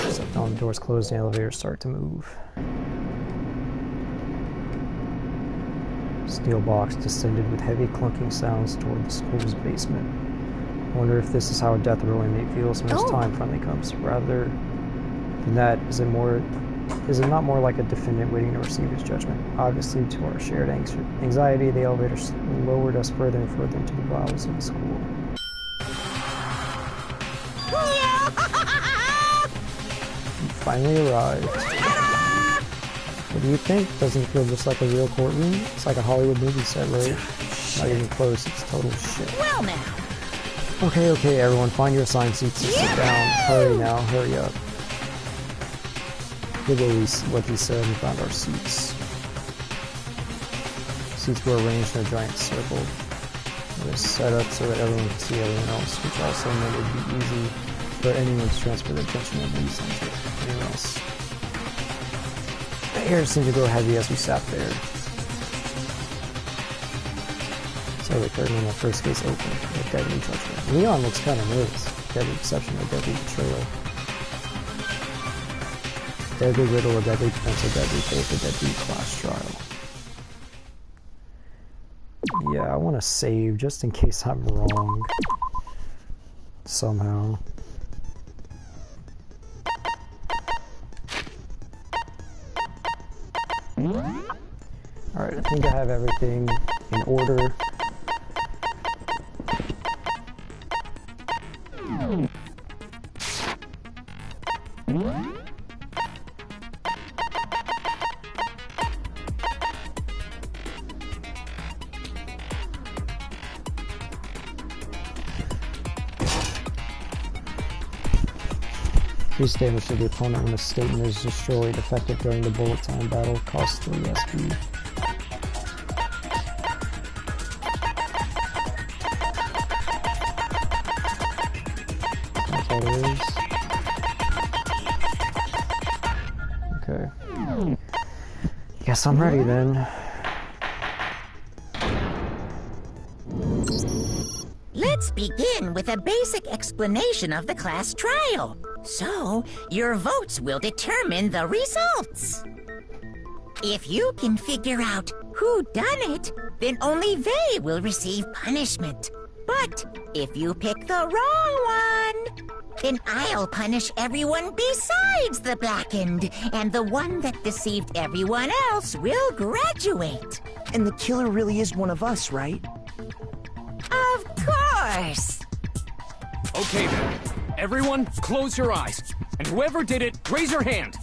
Except all the doors closed, the elevators start to move. Steel box descended with heavy clunking sounds toward the school's basement. I wonder if this is how a death row inmate feels when his time finally comes. Rather than that, is it not more like a defendant waiting to receive his judgment? Obviously, to our shared anxiety, the elevator lowered us further and further into the bowels of the school. Finally arrived. What do you think? Doesn't it feel just like a real courtroom? It's like a Hollywood movie set, right? Not even close, it's total shit. well now. Okay, everyone, find your assigned seats and sit down. Hurry now, hurry up. Did what he said and found our seats. Seats were arranged in a giant circle. It was set up so that everyone could see everyone else, which also meant it would be easy for anyone to transfer their attention of these onto anyone else. The air seemed to grow heavy as we sat there. So the curtain in the first case opened, with deadly judgment. Leon looks kind of nervous. Deadly deception, a deadly betrayal. Deadly riddle, a deadly defense, a deadly faith, a deadly class trial. Yeah, I want to save just in case I'm wrong. Somehow. Alright, I think I have everything in order. Increase damage to the opponent when a statement is destroyed, effective during the bullet time battle, costs 3 SP. That's all there is. Okay. Guess I'm ready then. Let's begin with a basic explanation of the class trial. So, your votes will determine the results. If you can figure out who done it, then only they will receive punishment. But if you pick the wrong one, then I'll punish everyone besides the blackened, and the one that deceived everyone else will graduate. And the killer really is one of us, right? Of course! Okay then. Everyone, close your eyes. And whoever did it, raise your hand.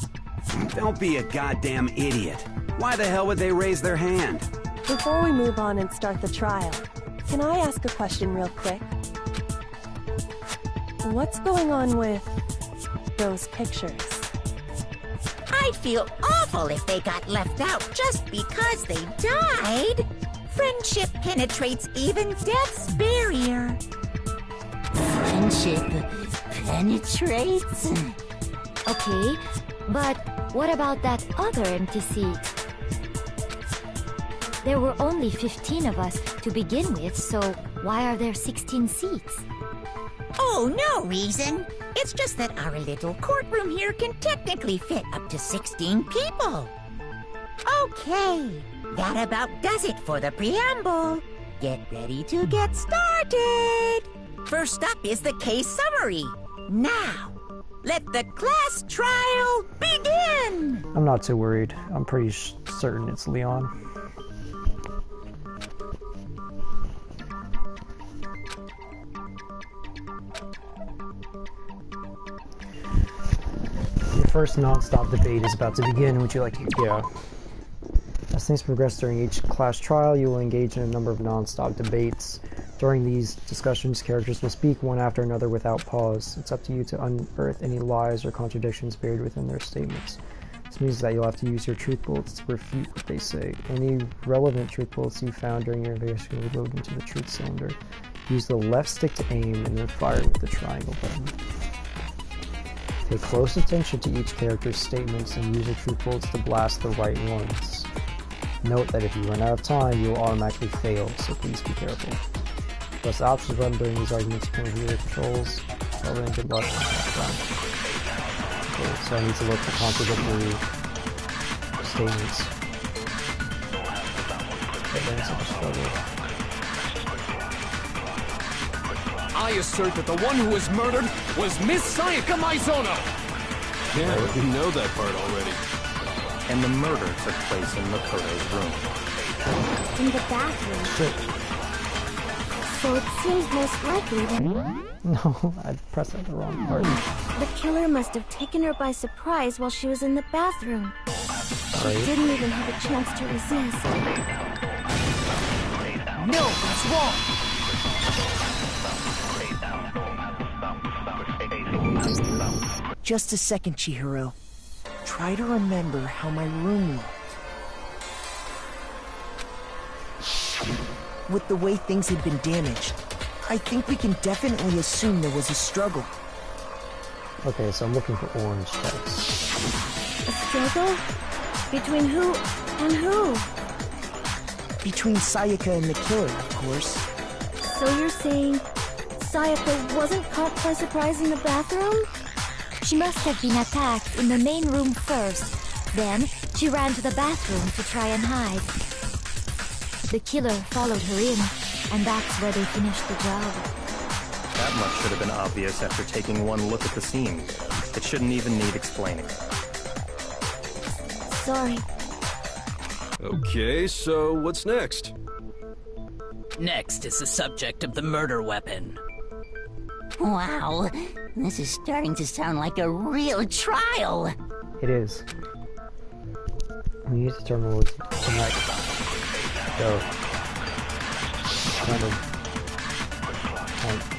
Don't be a goddamn idiot. Why the hell would they raise their hand? Before we move on and start the trial, can I ask a question real quick? What's going on with those pictures? I'd feel awful if they got left out just because they died. Friendship penetrates even death's barrier. Friendship penetrates? Okay, but what about that other empty seat? There were only 15 of us to begin with, so why are there 16 seats? Oh, no reason. It's just that our little courtroom here can technically fit up to 16 people. Okay, that about does it for the preamble. Get ready to get started. First up is the case summary. Now, let the class trial begin! I'm not too worried. I'm pretty certain it's Leon. Your first non-stop debate is about to begin. Would you like to? Yeah. As things progress during each class trial, you will engage in a number of non-stop debates. During these discussions, characters will speak one after another without pause. It's up to you to unearth any lies or contradictions buried within their statements. This means that you'll have to use your truth bullets to refute what they say. Any relevant truth bullets you found during your investigation will be loaded into the truth cylinder. Use the left stick to aim and then fire with the triangle button. Pay close attention to each character's statements and use your truth bullets to blast the right ones. Note that if you run out of time, you will automatically fail, so please be careful. Press the options button during these arguments to review the controls. Well then, good luck. Okay, so I need to look for contradictory statements. Advance of the struggle. I assert that the one who was murdered was Miss Sayaka Maizono! Yeah, we know that part already. And the murder took place in Makoto's room. In the bathroom. Shit. So it seems most likely that No, I pressed the wrong part. the killer must have taken her by surprise while she was in the bathroom. She Right. didn't even have a chance to resist. No, that's wrong! Just a second, Chihiro. Try to remember how my room looked. With the way things had been damaged, I think we can definitely assume there was a struggle. Okay, so I'm looking for orange text. A struggle? Between who and who? Between Sayaka and the killer, of course. So you're saying Sayaka wasn't caught by surprise in the bathroom? She must have been attacked in the main room first. Then, she ran to the bathroom to try and hide. The killer followed her in, and that's where they finished the job. That much should have been obvious after taking one look at the scene. It shouldn't even need explaining. Sorry. Okay, so what's next? Next is the subject of the murder weapon. Wow, this is starting to sound like a real trial. It is. We need to determine what's next. Go. Kind of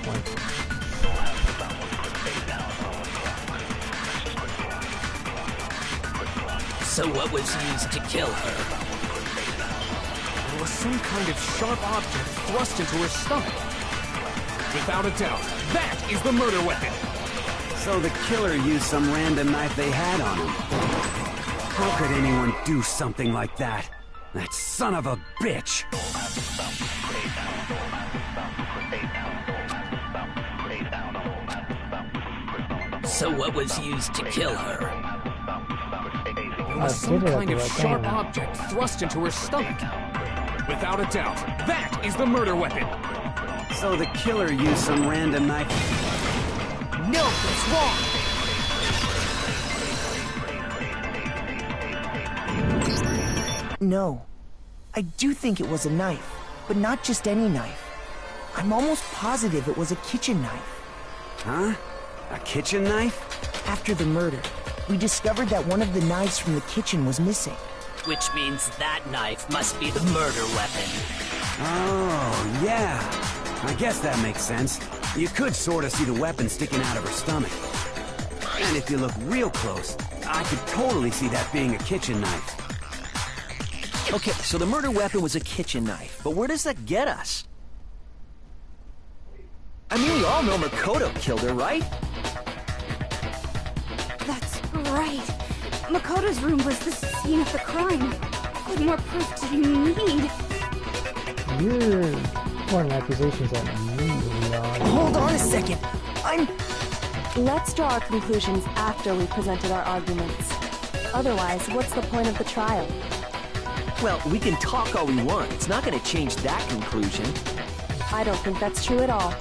point. So what was used to kill her? There was some kind of sharp object thrust into her stomach. Without a doubt, that is the murder weapon! So the killer used some random knife they had on him. How could anyone do something like that? That son of a bitch! So what was used to kill her? was some kind of sharp object thrust into her stomach. Without a doubt, that is the murder weapon. So the killer used some random knife. No, that's wrong! No. I do think it was a knife, but not just any knife. I'm almost positive it was a kitchen knife. Huh? A kitchen knife? After the murder, we discovered that one of the knives from the kitchen was missing. Which means that knife must be the murder weapon. Oh, yeah. I guess that makes sense. You could sort of see the weapon sticking out of her stomach. And if you look real close, I could totally see that being a kitchen knife. Okay, so the murder weapon was a kitchen knife, but where does that get us? I mean, we all know Makoto killed her, right? That's right. Makoto's room was the scene of the crime. What more proof do you need? You're pouring accusations at me, Leon. Hold on a second. Let's draw our conclusions after we've presented our arguments. Otherwise, what's the point of the trial? Well, we can talk all we want. It's not going to change that conclusion. I don't think that's true at all.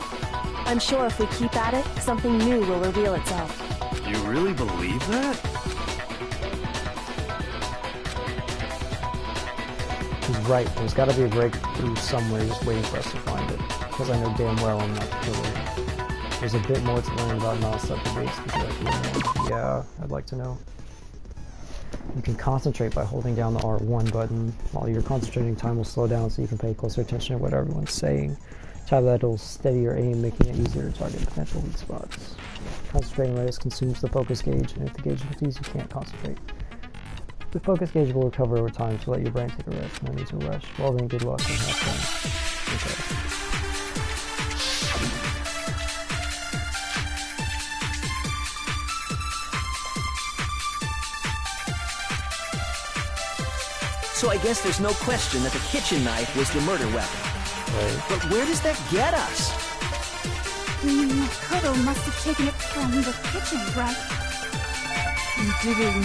I'm sure if we keep at it, something new will reveal itself. You really believe that? He's right. There's got to be a breakthrough somewhere just waiting for us to find it. Because I know damn well I'm not the killer. There's a bit more to learn about non-subject-based specifically. Yeah, I'd like to know. You can concentrate by holding down the R1 button. While you're concentrating, time will slow down so you can pay closer attention to what everyone's saying. Tap that will steady your aim, making it easier to target potential weak spots. Concentrating radius consumes the focus gauge, and if the gauge is confused, you can't concentrate. The focus gauge will recover over time, so let your brain take a rest. No need to rush. Well then, good luck and have fun. Okay. So I guess there's no question that the kitchen knife was the murder weapon. Right. But where does that get us? Makoto must have taken it from the kitchen, right? And did it in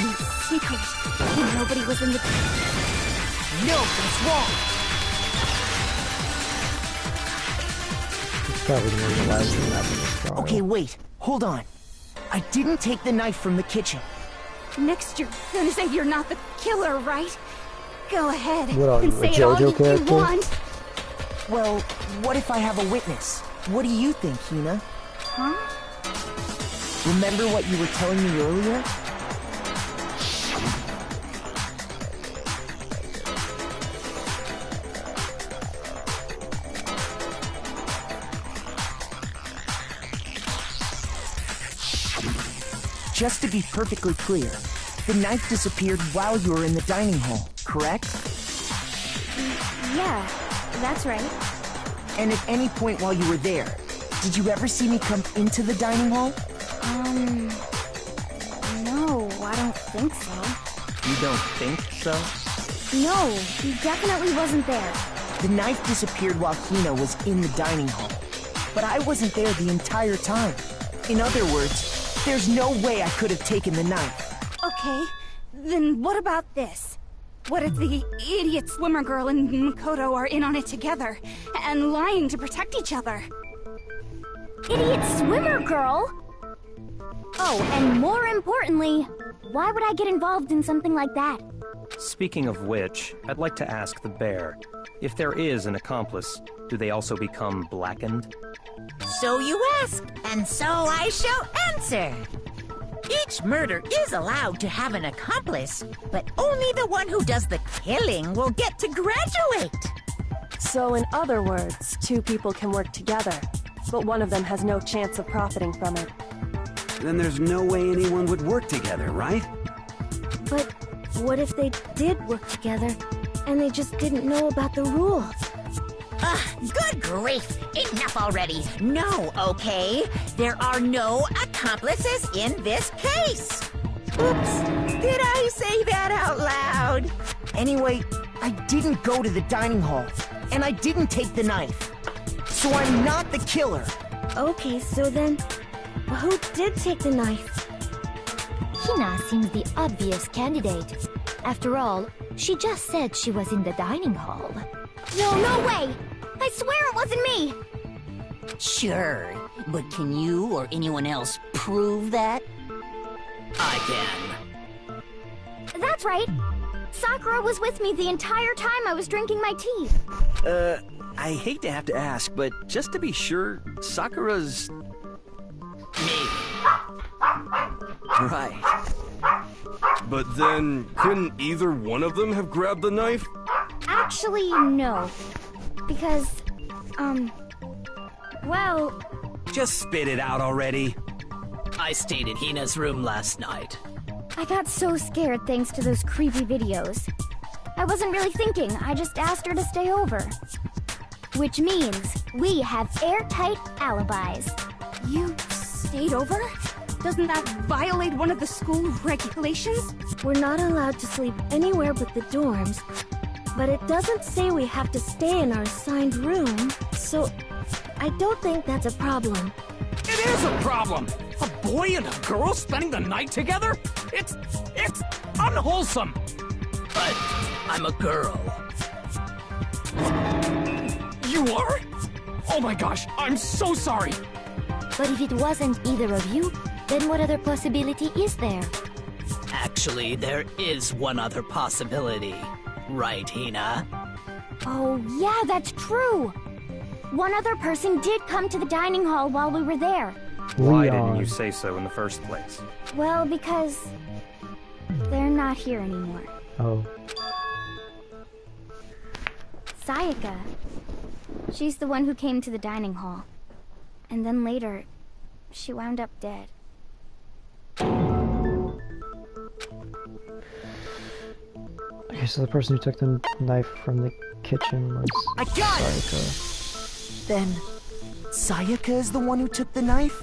secret. And nobody was in the... No, that's wrong! It's probably the most wise thing after this trial. Okay, wait. Hold on. I didn't take the knife from the kitchen. Next you're gonna say you're not the killer, right? Go ahead What are and you, a say it all JoJo you character? want. Well, what if I have a witness? What do you think, Hina? Huh? Remember what you were telling me earlier? Just to be perfectly clear, the knife disappeared while you were in the dining hall, correct? Yeah, that's right. And at any point while you were there, did you ever see me come into the dining hall? No, I don't think so. You don't think so? No, he definitely wasn't there. The knife disappeared while Hina was in the dining hall. But I wasn't there the entire time. In other words, there's no way I could have taken the knife. Okay, then what about this? What if the idiot swimmer girl and Makoto are in on it together, and lying to protect each other? Idiot swimmer girl? Oh, and more importantly, why would I get involved in something like that? Speaking of which, I'd like to ask the bear, if there is an accomplice, do they also become blackened? So you ask, and so I shall answer. Each murder is allowed to have an accomplice, but only the one who does the killing will get to graduate. So in other words, two people can work together, but one of them has no chance of profiting from it. Then there's no way anyone would work together, right? But what if they did work together, and they just didn't know about the rules? Good grief! Enough already! No, okay? There are no accomplices in this case! Oops! Did I say that out loud? Anyway, I didn't go to the dining hall, and I didn't take the knife. So I'm not the killer. Okay, so then, who did take the knife? Hina seems the obvious candidate. After all, she just said she was in the dining hall. No way! I swear it wasn't me! Sure, but can you or anyone else prove that? I can. That's right. Sakura was with me the entire time I was drinking my tea. I hate to have to ask, but just to be sure, Sakura's... Me. Right. But then, couldn't either one of them have grabbed the knife? Actually, no. Because, well... Just spit it out already. I stayed in Hina's room last night. I got so scared thanks to those creepy videos. I wasn't really thinking, I just asked her to stay over. Which means we have airtight alibis. You stayed over? Doesn't that violate one of the school regulations? We're not allowed to sleep anywhere but the dorms, but it doesn't say we have to stay in our assigned room, so I don't think that's a problem. It is a problem! A boy and a girl spending the night together? It's unwholesome! But I'm a girl. You are? Oh my gosh, I'm so sorry! But if it wasn't either of you, then what other possibility is there? Actually, there is one other possibility. Right, Hina? Oh, yeah, that's true! One other person did come to the dining hall while we were there. Why didn't you say so in the first place? Well, because... they're not here anymore. Oh. Sayaka. She's the one who came to the dining hall. And then later, she wound up dead. Okay, so the person who took the knife from the kitchen was I got Sayaka. Then, Sayaka is the one who took the knife?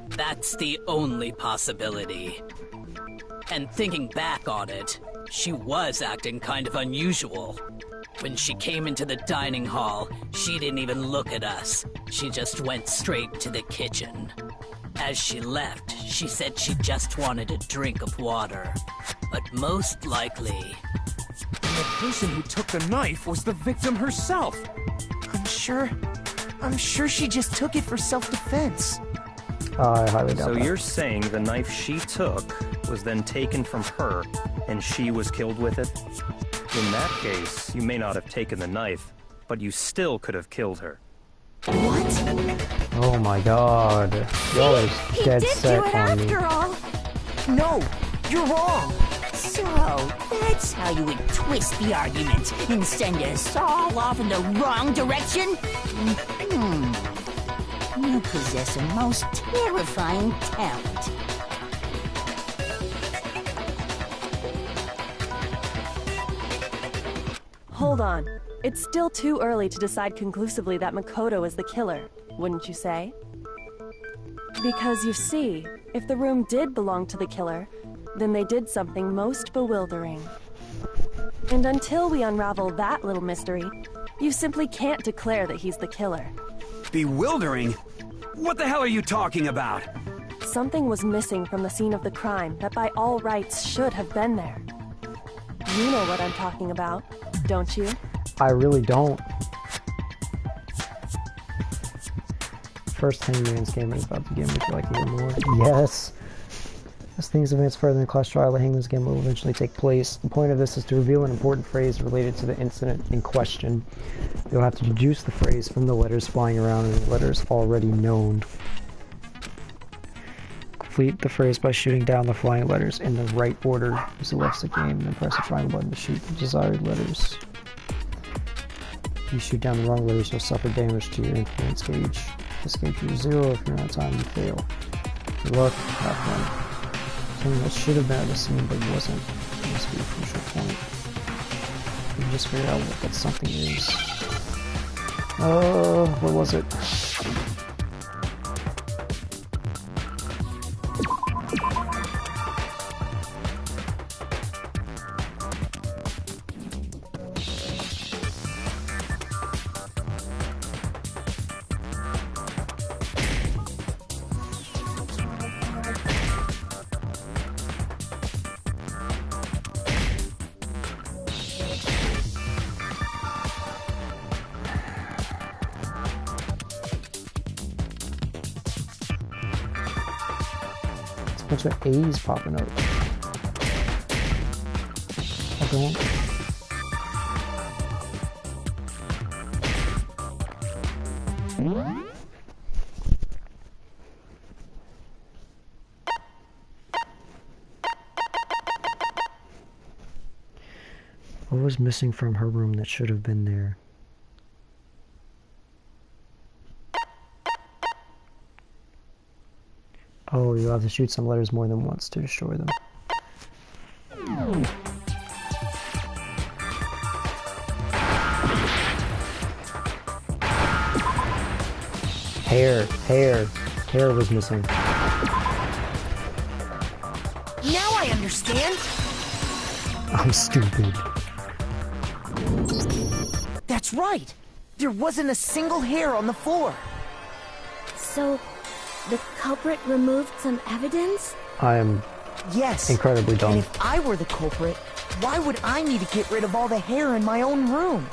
That's the only possibility. And thinking back on it, she was acting kind of unusual. When she came into the dining hall, she didn't even look at us. She just went straight to the kitchen. As she left, she said she just wanted a drink of water. But most likely... And the person who took the knife was the victim herself! I'm sure she just took it for self-defense. I highly doubt So that. you're saying the knife she took was then taken from her, and she was killed with it? In that case, you may not have taken the knife, but you still could have killed her. What? Oh my god. Y'all are dead He did set do it on me. after all! No, you're wrong. So, that's how you would twist the argument and send us all off in the wrong direction? You possess a most terrifying talent. Hold on. It's still too early to decide conclusively that Makoto is the killer, wouldn't you say? Because you see, if the room did belong to the killer, then they did something most bewildering. And until we unravel that little mystery, you simply can't declare that he's the killer. Bewildering? What the hell are you talking about? Something was missing from the scene of the crime that by all rights should have been there. You know what I'm talking about, don't you? I really don't. First Hangman's game is about to get me for like even more. Yes! As things advance further in the class trial, the Hangman's game will eventually take place. The point of this is to reveal an important phrase related to the incident in question. You'll have to deduce the phrase from the letters flying around and the letters already known. Complete the phrase by shooting down the flying letters in the right order. Use the left stick aim and then press the triangle button to shoot the desired letters. If you shoot down the wrong letters, you'll suffer damage to your influence gauge. This gauge is 0. If you're out of time, you fail. Good luck, have fun. Something that should have been at the scene but wasn't. It must be a crucial point. You can just figure out what that something is. What was it? bunch of A's popping up. I don't. What was missing from her room that should have been there? Oh, you'll have to shoot some letters more than once to destroy them. Hair was missing. Now I understand. I'm stupid. That's right. There wasn't a single hair on the floor. So, the culprit removed some evidence? I am incredibly dumb. And if I were the culprit, why would I need to get rid of all the hair in my own room?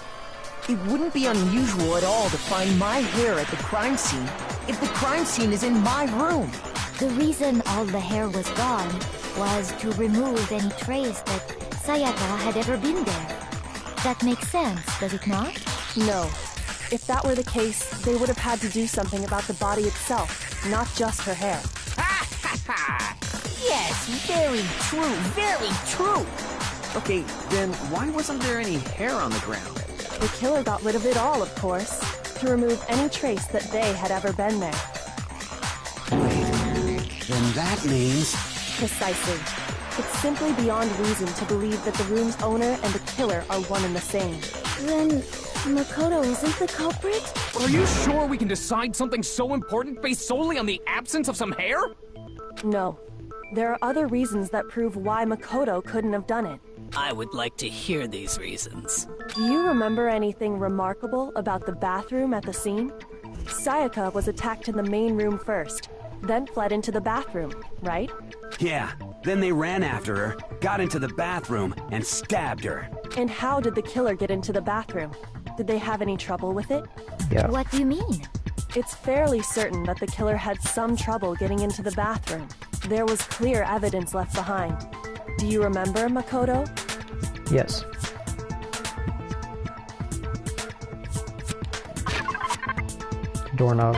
It wouldn't be unusual at all to find my hair at the crime scene if the crime scene is in my room. The reason all the hair was gone was to remove any trace that Sayaka had ever been there. That makes sense, does it not? No. If that were the case, they would have had to do something about the body itself, not just her hair. Ha ha ha! Yes, very true, very true! Okay, then why wasn't there any hair on the ground? The killer got rid of it all, of course, to remove any trace that they had ever been there. Then that means... Precisely. It's simply beyond reason to believe that the room's owner and the killer are one and the same. Then, Makoto isn't the culprit? Are you sure we can decide something so important based solely on the absence of some hair? No. There are other reasons that prove why Makoto couldn't have done it. I would like to hear these reasons. Do you remember anything remarkable about the bathroom at the scene? Sayaka was attacked in the main room first, then fled into the bathroom, right? Yeah, then they ran after her, got into the bathroom, and stabbed her. And how did the killer get into the bathroom? Did they have any trouble with it? Yeah. What do you mean? It's fairly certain that the killer had some trouble getting into the bathroom. There was clear evidence left behind. Do you remember, Makoto? Yes. Doorknob.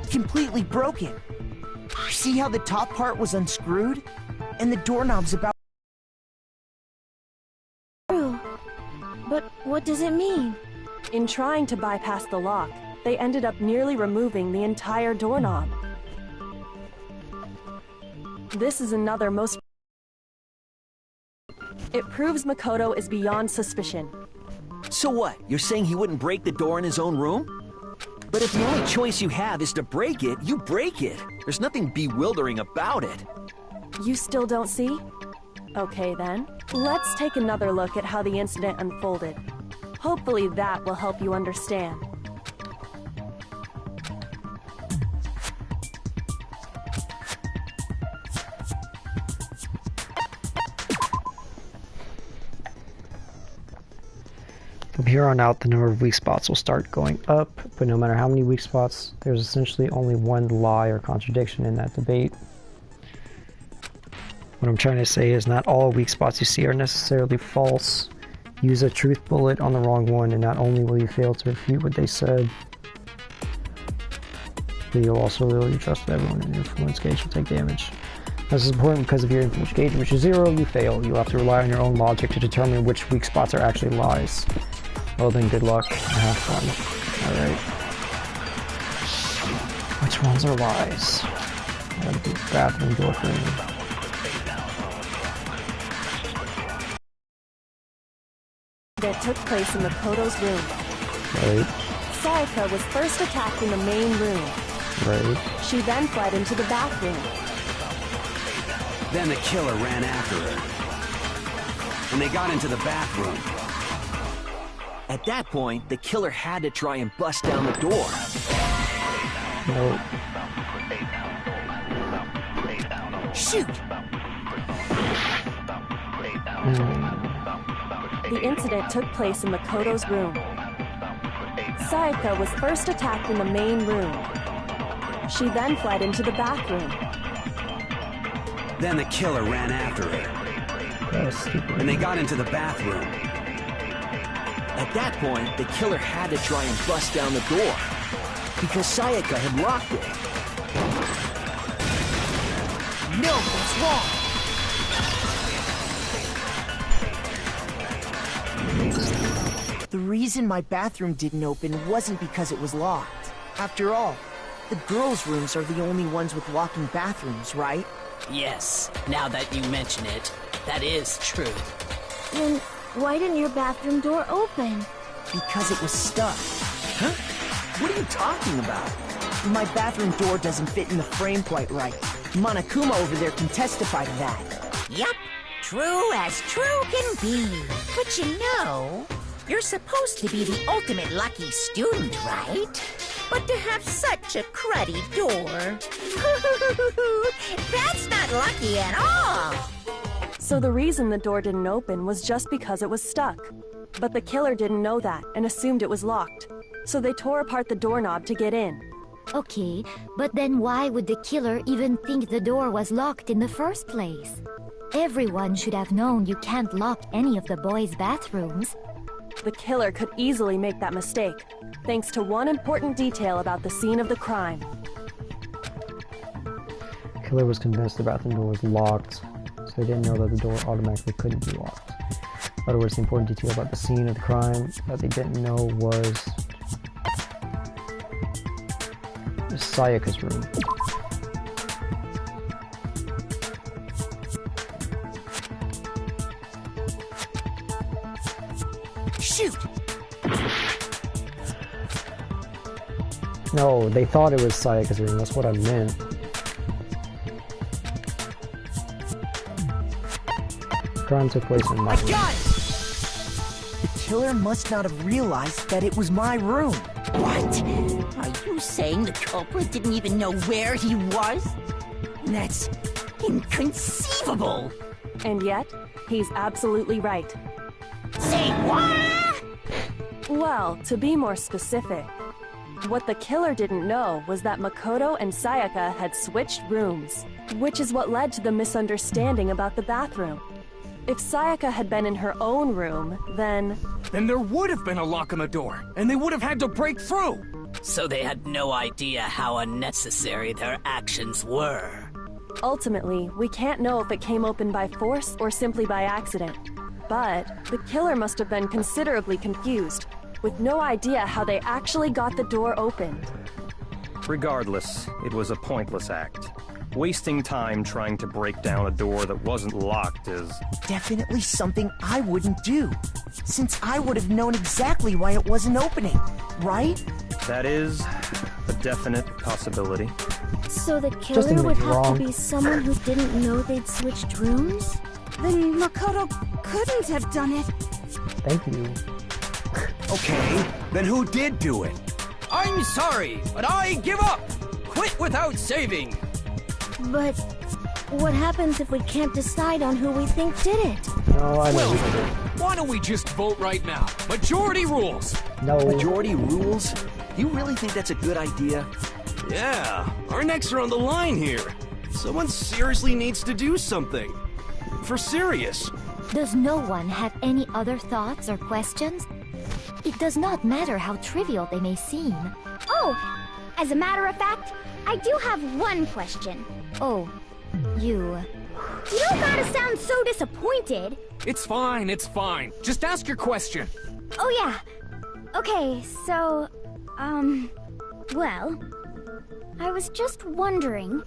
Completely broken. See how the top part was unscrewed? And the doorknob's about... True. But what does it mean? In trying to bypass the lock, they ended up nearly removing the entire doorknob. This is another most... It proves Makoto is beyond suspicion. So what? You're saying he wouldn't break the door in his own room? But if the only choice you have is to break it, you break it. There's nothing bewildering about it. You still don't see? Okay then, let's take another look at how the incident unfolded. Hopefully that will help you understand. From here on out, the number of weak spots will start going up, but no matter how many weak spots, there's essentially only one lie or contradiction in that debate. What I'm trying to say is not all weak spots you see are necessarily false. Use a truth bullet on the wrong one, and not only will you fail to refute what they said, but you'll also really trust that everyone in your influence gauge will take damage. This is important because if your influence gauge reaches 0, you fail. You'll have to rely on your own logic to determine which weak spots are actually lies. Well then, good luck and have fun. Alright. Which ones are lies? Gotta do bathroom door frame. That took place in Makoto's room. Right. Sayaka was first attacked in the main room. Right. She then fled into the bathroom. Then the killer ran after her. And they got into the bathroom. At that point, the killer had to try and bust down the door. No. Shoot! The incident took place in Makoto's room. Sayaka was first attacked in the main room. She then fled into the bathroom. Then the killer ran after her. That was stupid. And they got into the bathroom. At that point, the killer had to try and bust down the door, because Sayaka had locked it. No, what's wrong? The reason my bathroom didn't open wasn't because it was locked. After all, the girls' rooms are the only ones with locking bathrooms, right? Yes, now that you mention it, that is true. Then why didn't your bathroom door open? Because it was stuck. Huh? What are you talking about? My bathroom door doesn't fit in the frame quite right. Monokuma over there can testify to that. Yup, true as true can be. But you know, you're supposed to be the ultimate lucky student, right? But to have such a cruddy door... That's not lucky at all! So the reason the door didn't open was just because it was stuck. But the killer didn't know that and assumed it was locked. So they tore apart the doorknob to get in. Okay, but then why would the killer even think the door was locked in the first place? Everyone should have known you can't lock any of the boys' bathrooms. The killer could easily make that mistake, thanks to one important detail about the scene of the crime. The killer was convinced the bathroom door was locked, so they didn't know that the door automatically couldn't be locked. In other words, the important detail about the scene of the crime that they didn't know was Sayaka's room. Shoot! No, they thought it was Sayaka's room, that's what I meant. The crime took place in my room. Got it! The killer must not have realized that it was my room. What? Are you saying the culprit didn't even know where he was? That's inconceivable! And yet, he's absolutely right. Say what? Well, to be more specific, what the killer didn't know was that Makoto and Sayaka had switched rooms, which is what led to the misunderstanding about the bathroom. If Sayaka had been in her own room, then there would have been a lock on the door, and they would have had to break through! So they had no idea how unnecessary their actions were. Ultimately, we can't know if it came open by force or simply by accident. But the killer must have been considerably confused, with no idea how they actually got the door opened. Regardless, it was a pointless act. Wasting time trying to break down a door that wasn't locked is... Definitely something I wouldn't do, since I would have known exactly why it wasn't opening, right? That is a definite possibility. So the killer would have to be someone who didn't know they'd switched rooms? Then Makoto couldn't have done it. Thank you. Okay, then who did do it? I'm sorry, but I give up! Quit without saving! But what happens if we can't decide on who we think did it? No, I know. Well, why don't we just vote right now? Majority rules! No. Majority rules? You really think that's a good idea? Yeah, our necks are on the line here. Someone seriously needs to do something. For serious. Does no one have any other thoughts or questions? It does not matter how trivial they may seem. Oh, as a matter of fact, I do have one question. Oh, you... You don't gotta sound so disappointed. It's fine, it's fine. Just ask your question. Oh yeah. Okay, so, well, I was just wondering,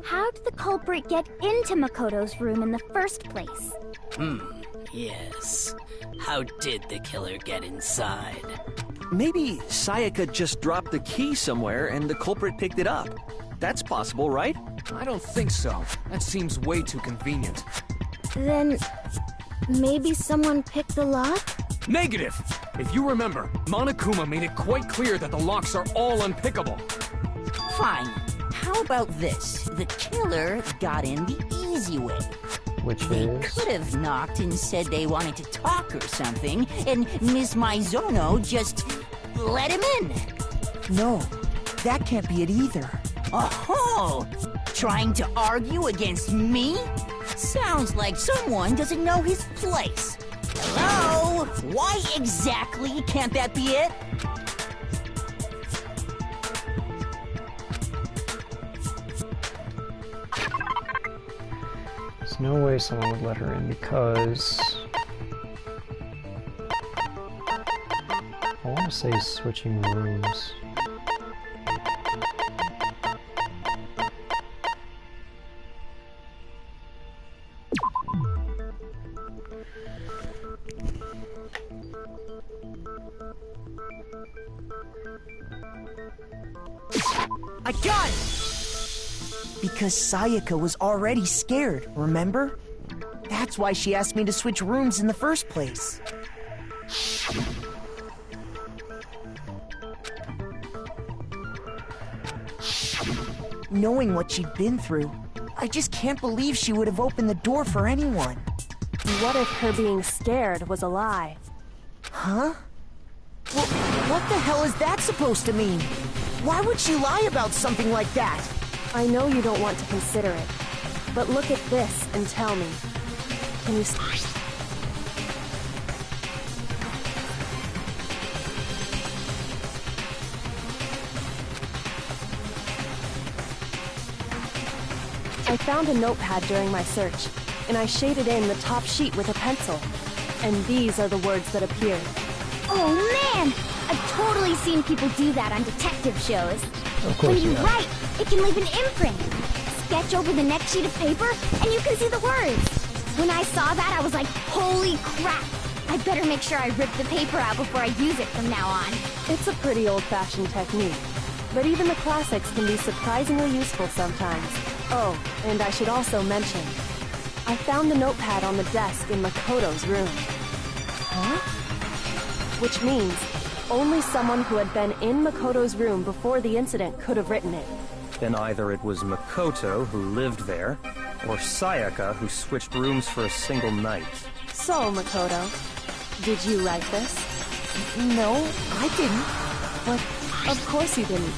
how did the culprit get into Makoto's room in the first place? Yes. How did the killer get inside? Maybe Sayaka just dropped the key somewhere and the culprit picked it up. That's possible, right? I don't think so. That seems way too convenient. Then maybe someone picked the lock? Negative! If you remember, Monokuma made it quite clear that the locks are all unpickable. Fine. How about this? The killer got in the easy way. Which they is? could have knocked and said they wanted to talk or something, and Ms. Maizono just let him in. No, that can't be it either. Oh, trying to argue against me? Sounds like someone doesn't know his place. Hello? Why exactly can't that be it? There's no way someone would let her in because I want to say switching rooms. I got it! Because Sayaka was already scared, remember? That's why she asked me to switch rooms in the first place. Knowing what she'd been through, I just can't believe she would have opened the door for anyone. What if her being scared was a lie? Huh? Well, what the hell is that supposed to mean? Why would she lie about something like that? I know you don't want to consider it, but look at this and tell me. Can you... I found a notepad during my search, and I shaded in the top sheet with a pencil. And these are the words that appeared. Oh man! I've totally seen people do that on detective shows. Of course When you have. write, it can leave an imprint. Sketch over the next sheet of paper, and you can see the words. When I saw that, I was like, holy crap! I better make sure I rip the paper out before I use it from now on. It's a pretty old-fashioned technique, but even the classics can be surprisingly useful sometimes. Oh, and I should also mention, I found the notepad on the desk in Makoto's room. Huh? Which means only someone who had been in Makoto's room before the incident could have written it. Then either it was Makoto who lived there, or Sayaka who switched rooms for a single night. So, Makoto, did you write this? No, I didn't. But of course you didn't.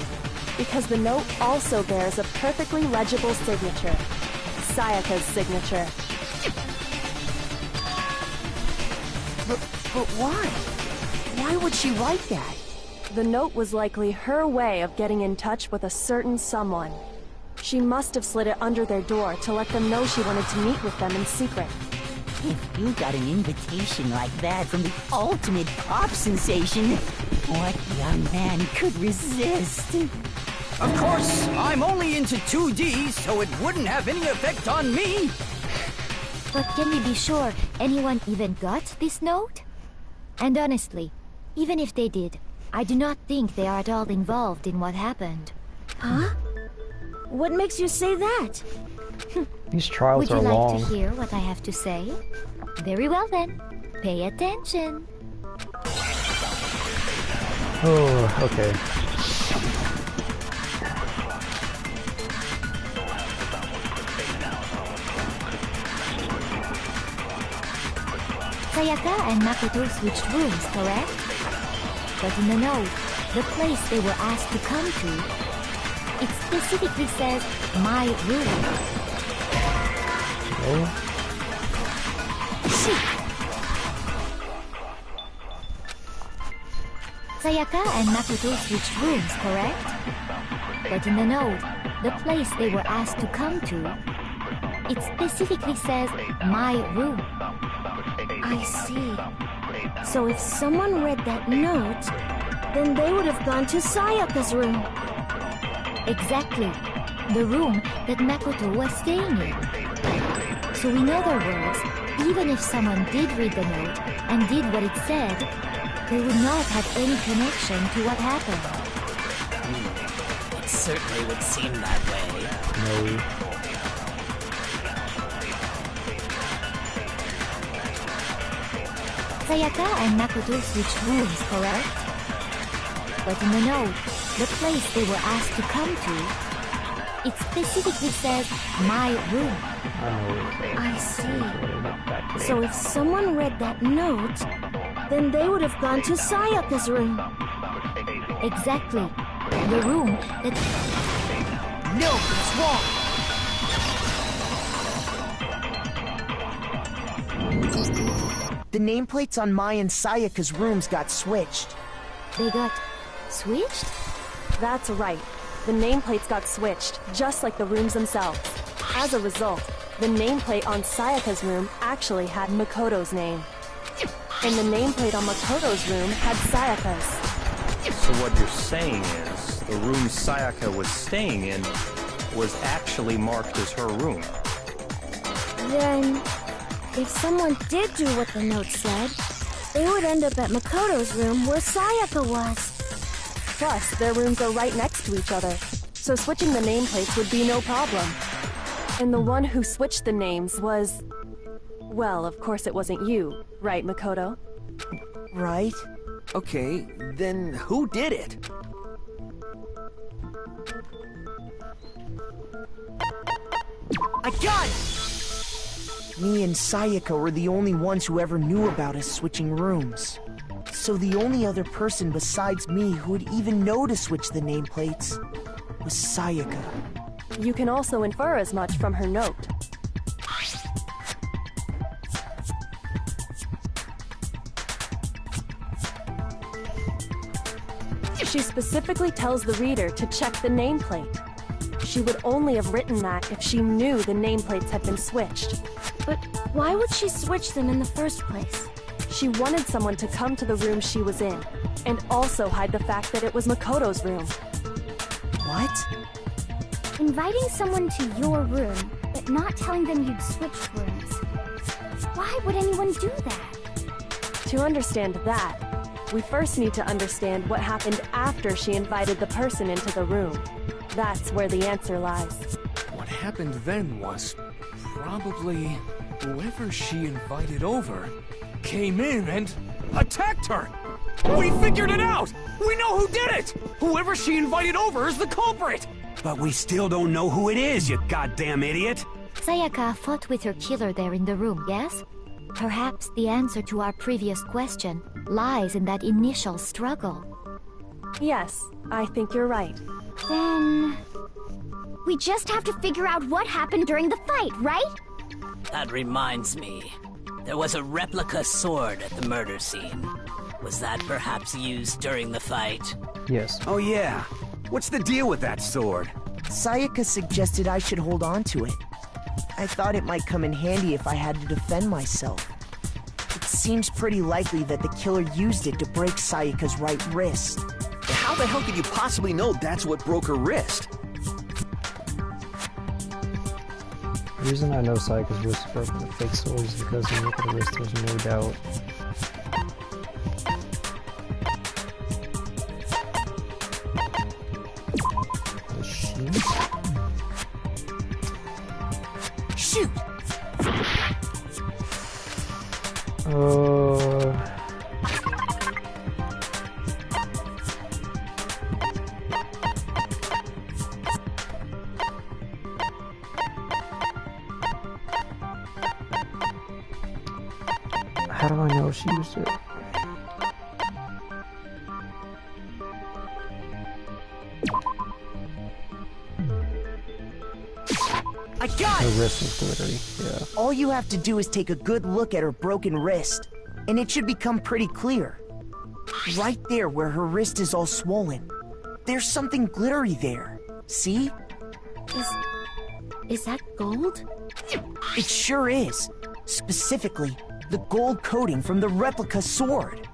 Because the note also bears a perfectly legible signature. Sayaka's signature. But why? Why would she write that? The note was likely her way of getting in touch with a certain someone. She must have slid it under their door to let them know she wanted to meet with them in secret. If you got an invitation like that from the ultimate pop sensation, what young man could resist? Of course, I'm only into 2D, so it wouldn't have any effect on me. But can we be sure anyone even got this note? And honestly, even if they did, I do not think they are at all involved in what happened. Huh? What makes you say that? These trials Would are you like long. to hear what I have to say? Very well then. Pay attention. Oh, okay. Sayaka and Makoto switched rooms, correct? But in the note, the place they were asked to come to, it specifically says, my room. Oh. Sayaka and Makoto switched rooms, correct? But in the note, the place they were asked to come to, it specifically says, my room. I see. So if someone read that note, then they would have gone to Sayaka's room. Exactly. The room that Makoto was staying in. So in other words, even if someone did read the note and did what it said, they would not have any connection to what happened. It certainly would seem that way. No. Sayaka and Makoto switched rooms, correct? But in the note, the place they were asked to come to, it specifically says, my room. I see. So if someone read that note, then they would have gone to Sayaka's room. Exactly. The room that... No, it's wrong! The nameplates on Mai and Sayaka's rooms got switched. They got switched? That's right. The nameplates got switched, just like the rooms themselves. As a result, the nameplate on Sayaka's room actually had Makoto's name. And the nameplate on Makoto's room had Sayaka's. So what you're saying is, the room Sayaka was staying in was actually marked as her room. Then, if someone did do what the note said, they would end up at Makoto's room where Sayaka was. Plus, their rooms are right next to each other, so switching the nameplates would be no problem. And the one who switched the names was... Well, of course it wasn't you, right, Makoto? Right. Okay, then who did it? I got it! Me and Sayaka were the only ones who ever knew about us switching rooms. So the only other person besides me who would even know to switch the nameplates was Sayaka. You can also infer as much from her note. She specifically tells the reader to check the nameplate. She would only have written that if she knew the nameplates had been switched. But why would she switch them in the first place? She wanted someone to come to the room she was in, and also hide the fact that it was Makoto's room. What? Inviting someone to your room, but not telling them you'd switched rooms. Why would anyone do that? To understand that, we first need to understand what happened after she invited the person into the room. That's where the answer lies. What happened then was probably whoever she invited over came in and attacked her. We figured it out! We know who did it! Whoever she invited over is the culprit! But we still don't know who it is, you goddamn idiot! Sayaka fought with her killer there in the room, yes? Perhaps the answer to our previous question lies in that initial struggle. Yes, I think you're right. Then... we just have to figure out what happened during the fight, right? That reminds me. There was a replica sword at the murder scene. Was that perhaps used during the fight? Yes. Oh yeah. What's the deal with that sword? Sayaka suggested I should hold on to it. I thought it might come in handy if I had to defend myself. It seems pretty likely that the killer used it to break Sayaka's right wrist. How the hell could you possibly know that's what broke her wrist? The reason I know Sayaka's wrist is broken with fake sword is because when you look at the wrist, there's no doubt. The sheet? Shoot! How do I know she used it? I got it! Her wrist is glittery, yeah. All you have to do is take a good look at her broken wrist, and it should become pretty clear. Right there where her wrist is all swollen. There's something glittery there. See? Is that gold? It sure is. Specifically, the gold coating from the replica sword.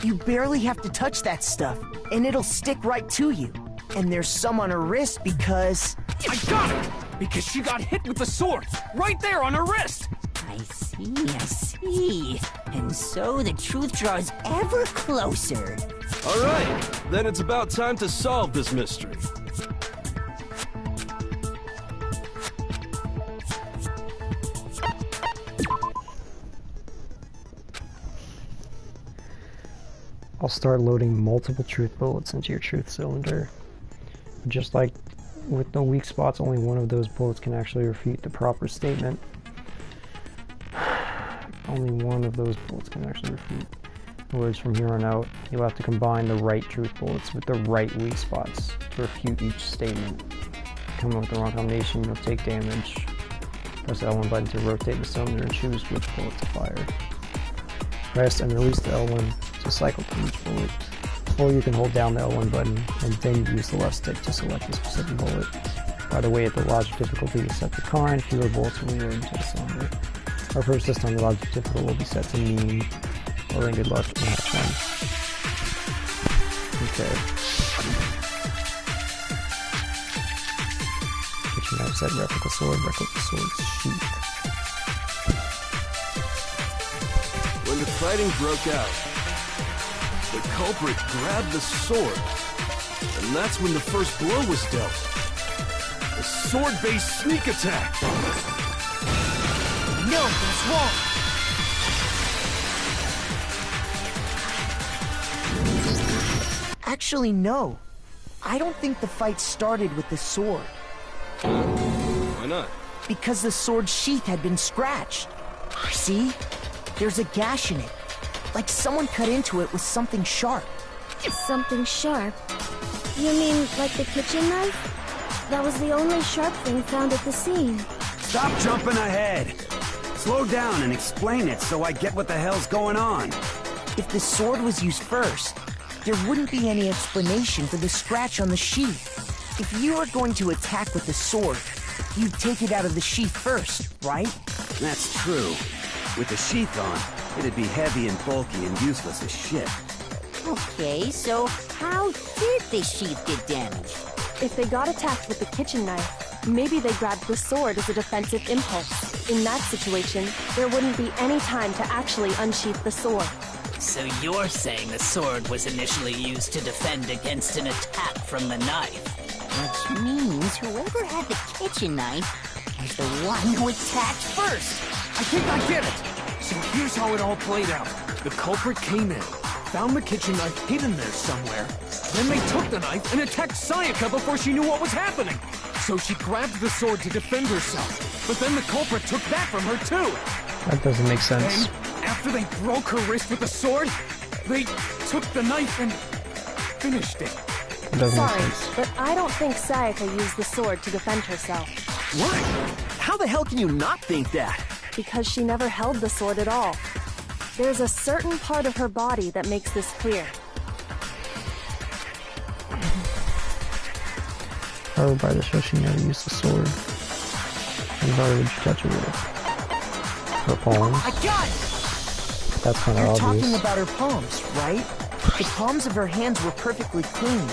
You barely have to touch that stuff, and it'll stick right to you. And there's some on her wrist because... I got it! Because she got hit with the sword, right there on her wrist! I see. And so the truth draws ever closer. All right, then it's about time to solve this mystery. I'll start loading multiple truth bullets into your truth cylinder. Just like with no weak spots, only one of those bullets can actually refute the proper statement. Only one of those bullets can actually refute. In other words, from here on out, you'll have to combine the right truth bullets with the right weak spots to refute each statement. Coming up with the wrong combination, you'll take damage. Press the L1 button to rotate the cylinder and choose which bullet to fire. Press and release the L1 to cycle through each bullet. Or you can hold down the L1 button and then use the left stick to select a specific bullet. By the way, at the logic difficulty is set to kind, fewer bullets will be loaded into the cylinder. Our first this time the logic difficulty will be set to mean. Well then, good luck and have fun. Okay. Kitchen knife set, replica sword sheath. When the fighting broke out, the culprit grabbed the sword, and that's when the first blow was dealt. A sword-based sneak attack! No, that's wrong! Actually, no. I don't think the fight started with the sword. Why not? Because the sword's sheath had been scratched. See? There's a gash in it. Like someone cut into it with something sharp. Something sharp? You mean like the kitchen knife? That was the only sharp thing found at the scene. Stop jumping ahead! Slow down and explain it so I get what the hell's going on. If the sword was used first, there wouldn't be any explanation for the scratch on the sheath. If you were going to attack with the sword, you'd take it out of the sheath first, right? That's true. With the sheath on, it'd be heavy and bulky and useless as shit. Okay, so how did the sheath get damaged? If they got attacked with the kitchen knife, maybe they grabbed the sword as a defensive impulse. In that situation, there wouldn't be any time to actually unsheath the sword. So you're saying the sword was initially used to defend against an attack from the knife? Which means whoever had the kitchen knife was the one who attacked first. I think I get it. So here's how it all played out. The culprit came in, found the kitchen knife hidden there somewhere. Then they took the knife and attacked Sayaka before she knew what was happening. So she grabbed the sword to defend herself. But then the culprit took that from her too. That doesn't make sense. And after they broke her wrist with the sword, they took the knife and finished it. Sorry, but I don't think Sayaka used the sword to defend herself. What? How the hell can you not think that? Because she never held the sword at all. There's a certain part of her body that makes this clear. However, by the show, she never used the sword. And why would you touch it with? Her palms. I got it! That's kind of You're obvious. talking about her palms, right? The palms of her hands were perfectly clean,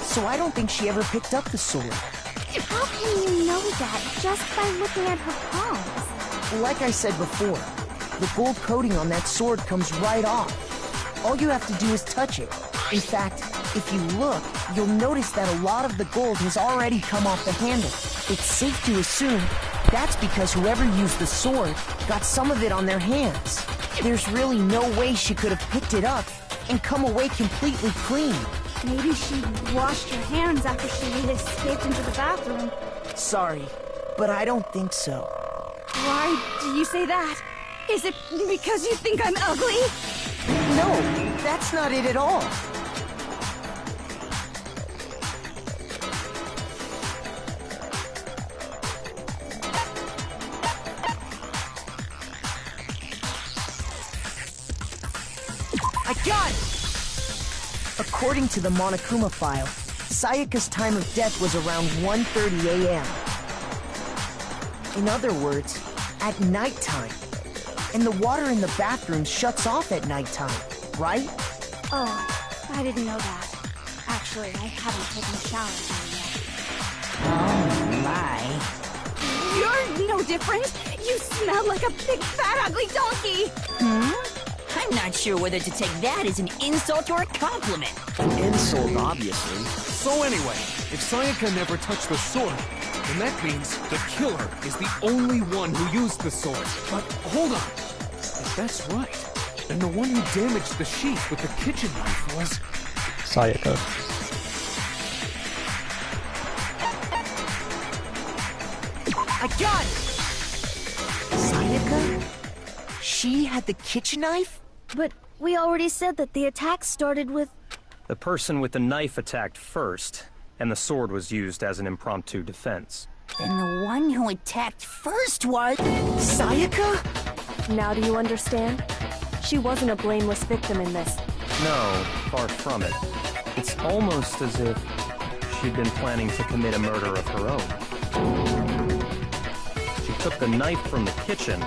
so I don't think she ever picked up the sword. How can you know that just by looking at her palms? Like I said before, the gold coating on that sword comes right off. All you have to do is touch it. In fact, if you look, you'll notice that a lot of the gold has already come off the handle. It's safe to assume that's because whoever used the sword got some of it on their hands. There's really no way she could have picked it up and come away completely clean. Maybe she washed her hands after she escaped into the bathroom. Sorry, but I don't think so. Why do you say that? Is it because you think I'm ugly? No, that's not it at all. I got it! According to the Monokuma file, Sayaka's time of death was around 1:30 a.m. In other words, at nighttime. And the water in the bathroom shuts off at nighttime, right? Oh, I didn't know that. Actually, I haven't taken a shower yet. Oh my. You're no different. You smell like a big fat ugly donkey. I'm not sure whether to take that as an insult or a compliment. An insult, obviously. So anyway, if Sayaka never touched the sword, then that means the killer is the only one who used the sword. But hold on. If that's right, then the one who damaged the sheath with the kitchen knife was... Sayaka. I got it! Sayaka? She had the kitchen knife? But We already said that the attack started with... The person with the knife attacked first, and the sword was used as an impromptu defense. Then the one who attacked first was... Sayaka? Now do you understand? She wasn't a blameless victim in this. No, far from it. It's almost as if she'd been planning to commit a murder of her own. She took the knife from the kitchen,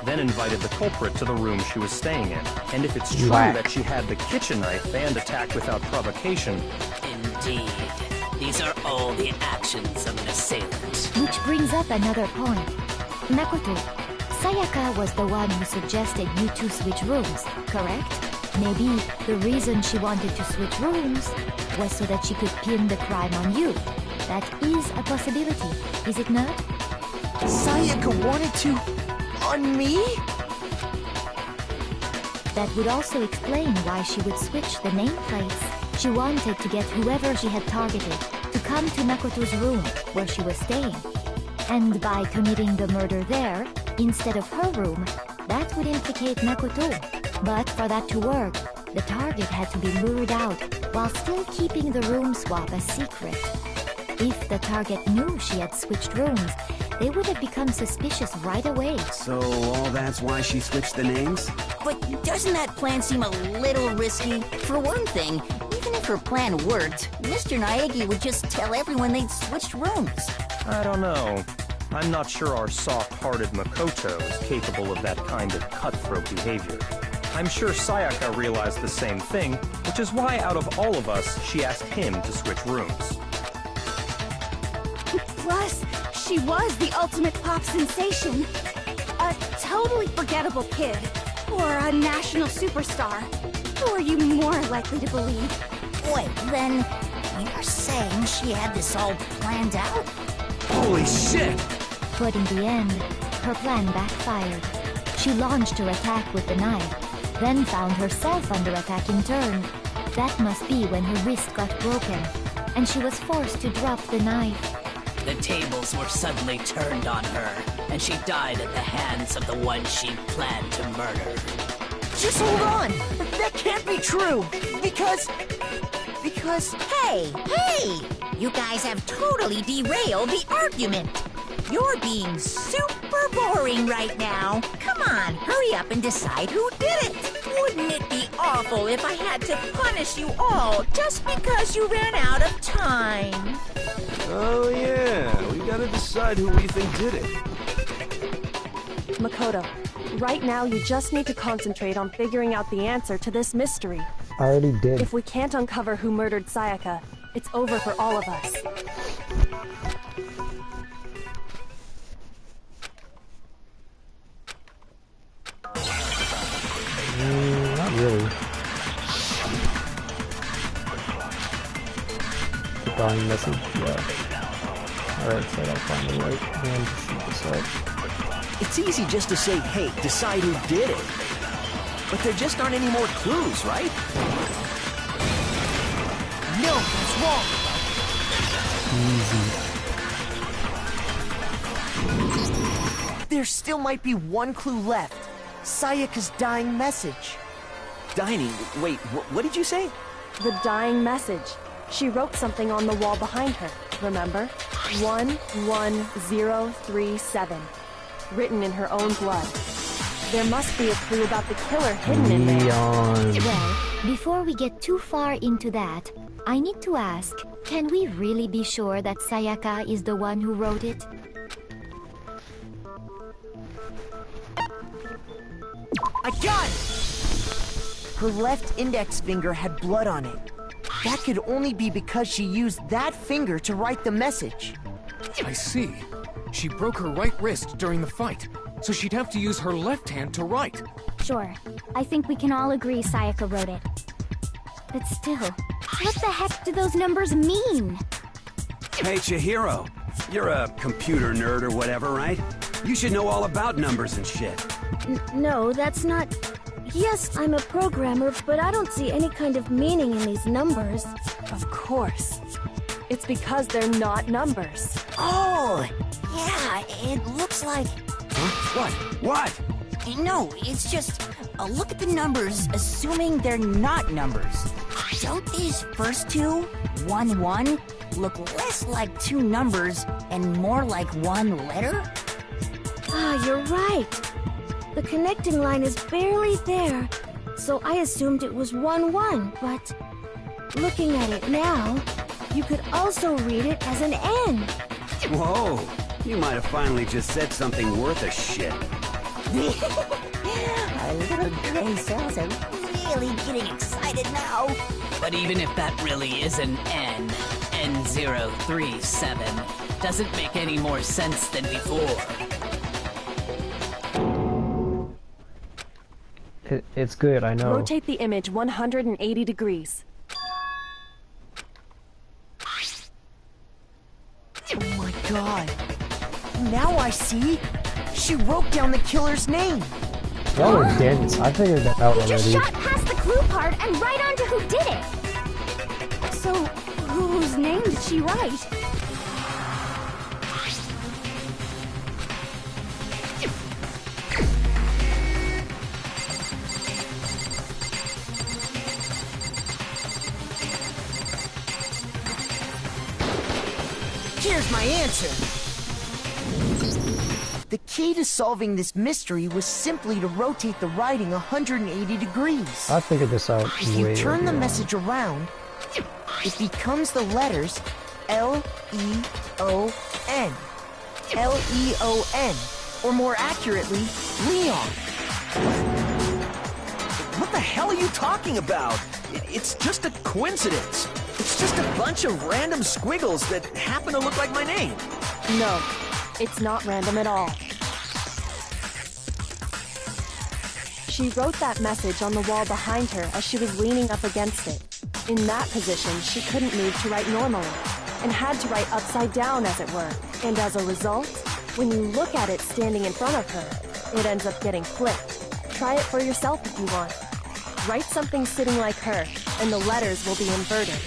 then invited the culprit to the room she was staying in. And if it's true that she had the kitchen knife and attacked without provocation... Indeed. These are all the actions of an assailant. Which brings up another point. Makoto, Sayaka was the one who suggested you two switch rooms, correct? Maybe the reason she wanted to switch rooms was so that she could pin the crime on you. That is a possibility, is it not? Sayaka wanted to... on me? That would also explain why she would switch the nameplates. She wanted to get whoever she had targeted to come to Makoto's room where she was staying. And by committing the murder there, instead of her room, that would implicate Makoto. But for that to work, the target had to be lured out while still keeping the room swap a secret. If the target knew she had switched rooms, they would have become suspicious right away. So all that's why she switched the names? But doesn't that plan seem a little risky? For one thing, even if her plan worked, Mr. Naegi would just tell everyone they'd switched rooms. I don't know. I'm not sure our soft-hearted Makoto is capable of that kind of cutthroat behavior. I'm sure Sayaka realized the same thing, which is why out of all of us, she asked him to switch rooms. Plus, she was the ultimate pop sensation. A totally forgettable kid. Or a national superstar. Who are you more likely to believe? Wait, then you're saying she had this all planned out? Holy shit! But in the end, her plan backfired. She launched her attack with the knife, then found herself under attack in turn. That must be when her wrist got broken, and she was forced to drop the knife. The tables were suddenly turned on her, and she died at the hands of the one she planned to murder. Just hold on! That can't be true! Because... Hey! You guys have totally derailed the argument! You're being super boring right now. Come on, hurry up and decide who did it! Wouldn't it be awful if I had to punish you all just because you ran out of time? Oh yeah, we gotta decide who we think did it. Makoto, right now you just need to concentrate on figuring out the answer to this mystery. I already did. If we can't uncover who murdered Sayaka, it's over for all of us. Not really. The dying message, yeah. Alright, so I'll find the right hand to shoot this up. It's easy just to say, hey, decide who did it. But there just aren't any more clues, right? No, that's wrong! Easy. There still might be one clue left. Sayaka's dying message. Dining? Wait, what did you say? The dying message. She wrote something on the wall behind her, remember? 11037. Written in her own blood. There must be a clue about the killer hidden in there. Well, before we get too far into that, I need to ask, can we really be sure that Sayaka is the one who wrote it? I got it! Her left index finger had blood on it. That could only be because she used that finger to write the message. I see. She broke her right wrist during the fight, so she'd have to use her left hand to write. Sure. I think we can all agree Sayaka wrote it. But still, what the heck do those numbers mean? Hey, Chihiro. You're a computer nerd or whatever, right? You should know all about numbers and shit. No, that's not... Yes, I'm a programmer, but I don't see any kind of meaning in these numbers. Of course. It's because they're not numbers. Oh, yeah, it looks like... Huh? What? No, it's just, look at the numbers, assuming they're not numbers. Don't these first two, 1, 1, look less like two numbers and more like one letter? Ah, you're right. The connecting line is barely there, so I assumed it was 1, 1, but looking at it now, you could also read it as an N. Whoa, you might have finally just said something worth a shit. Our little gray cells are really getting excited now. But even if that really is an N, N037 doesn't make any more sense than before. It's good, I know. Rotate the image 180 degrees. Oh my god. Now I see. She wrote down the killer's name. Y'all are dense. I figured that out You just already. shot past the clue part and right on to who did it. So, whose name did she write? Here's my answer. The key to solving this mystery was simply to rotate the writing 180 degrees. I figured this out If you way turn the earlier. message around, it becomes the letters L-E-O-N. L-E-O-N. Or more accurately, Leon. What the hell are you talking about? It's just a coincidence. It's just a bunch of random squiggles that happen to look like my name. No, it's not random at all. She wrote that message on the wall behind her as she was leaning up against it. In that position, she couldn't move to write normally, and had to write upside down, as it were. And as a result, when you look at it standing in front of her, it ends up getting flipped. Try it for yourself if you want. Write something sitting like her, and the letters will be inverted.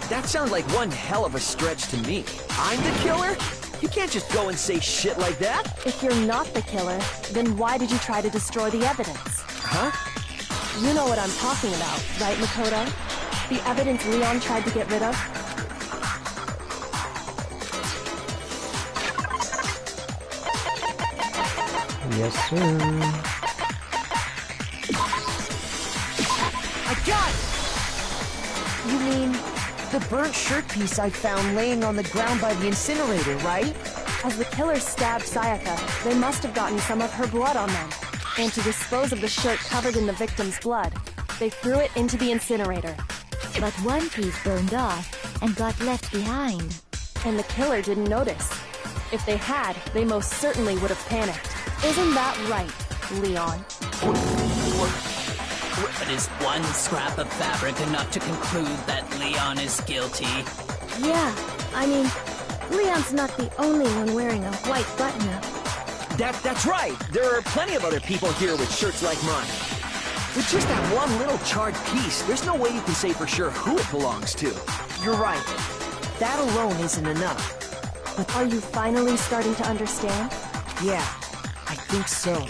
That sounds like one hell of a stretch to me. I'm the killer? You can't just go and say shit like that. If you're not the killer, then why did you try to destroy the evidence? Huh? You know what I'm talking about, right, Makoto? The evidence Leon tried to get rid of? Yes, sir. I got it! You mean the burnt shirt piece I found laying on the ground by the incinerator, right? As the killer stabbed Sayaka, they must have gotten some of her blood on them. And to dispose of the shirt covered in the victim's blood, they threw it into the incinerator. But one piece burned off and got left behind. And the killer didn't notice. If they had, they most certainly would have panicked. Isn't that right, Leon? But is one scrap of fabric enough to conclude that Leon is guilty? Yeah, I mean, Leon's not the only one wearing a white button-up. That's right. There are plenty of other people here with shirts like mine. With just that one little charred piece, there's no way you can say for sure who it belongs to. You're right. That alone isn't enough. But are you finally starting to understand? Yeah, I think so.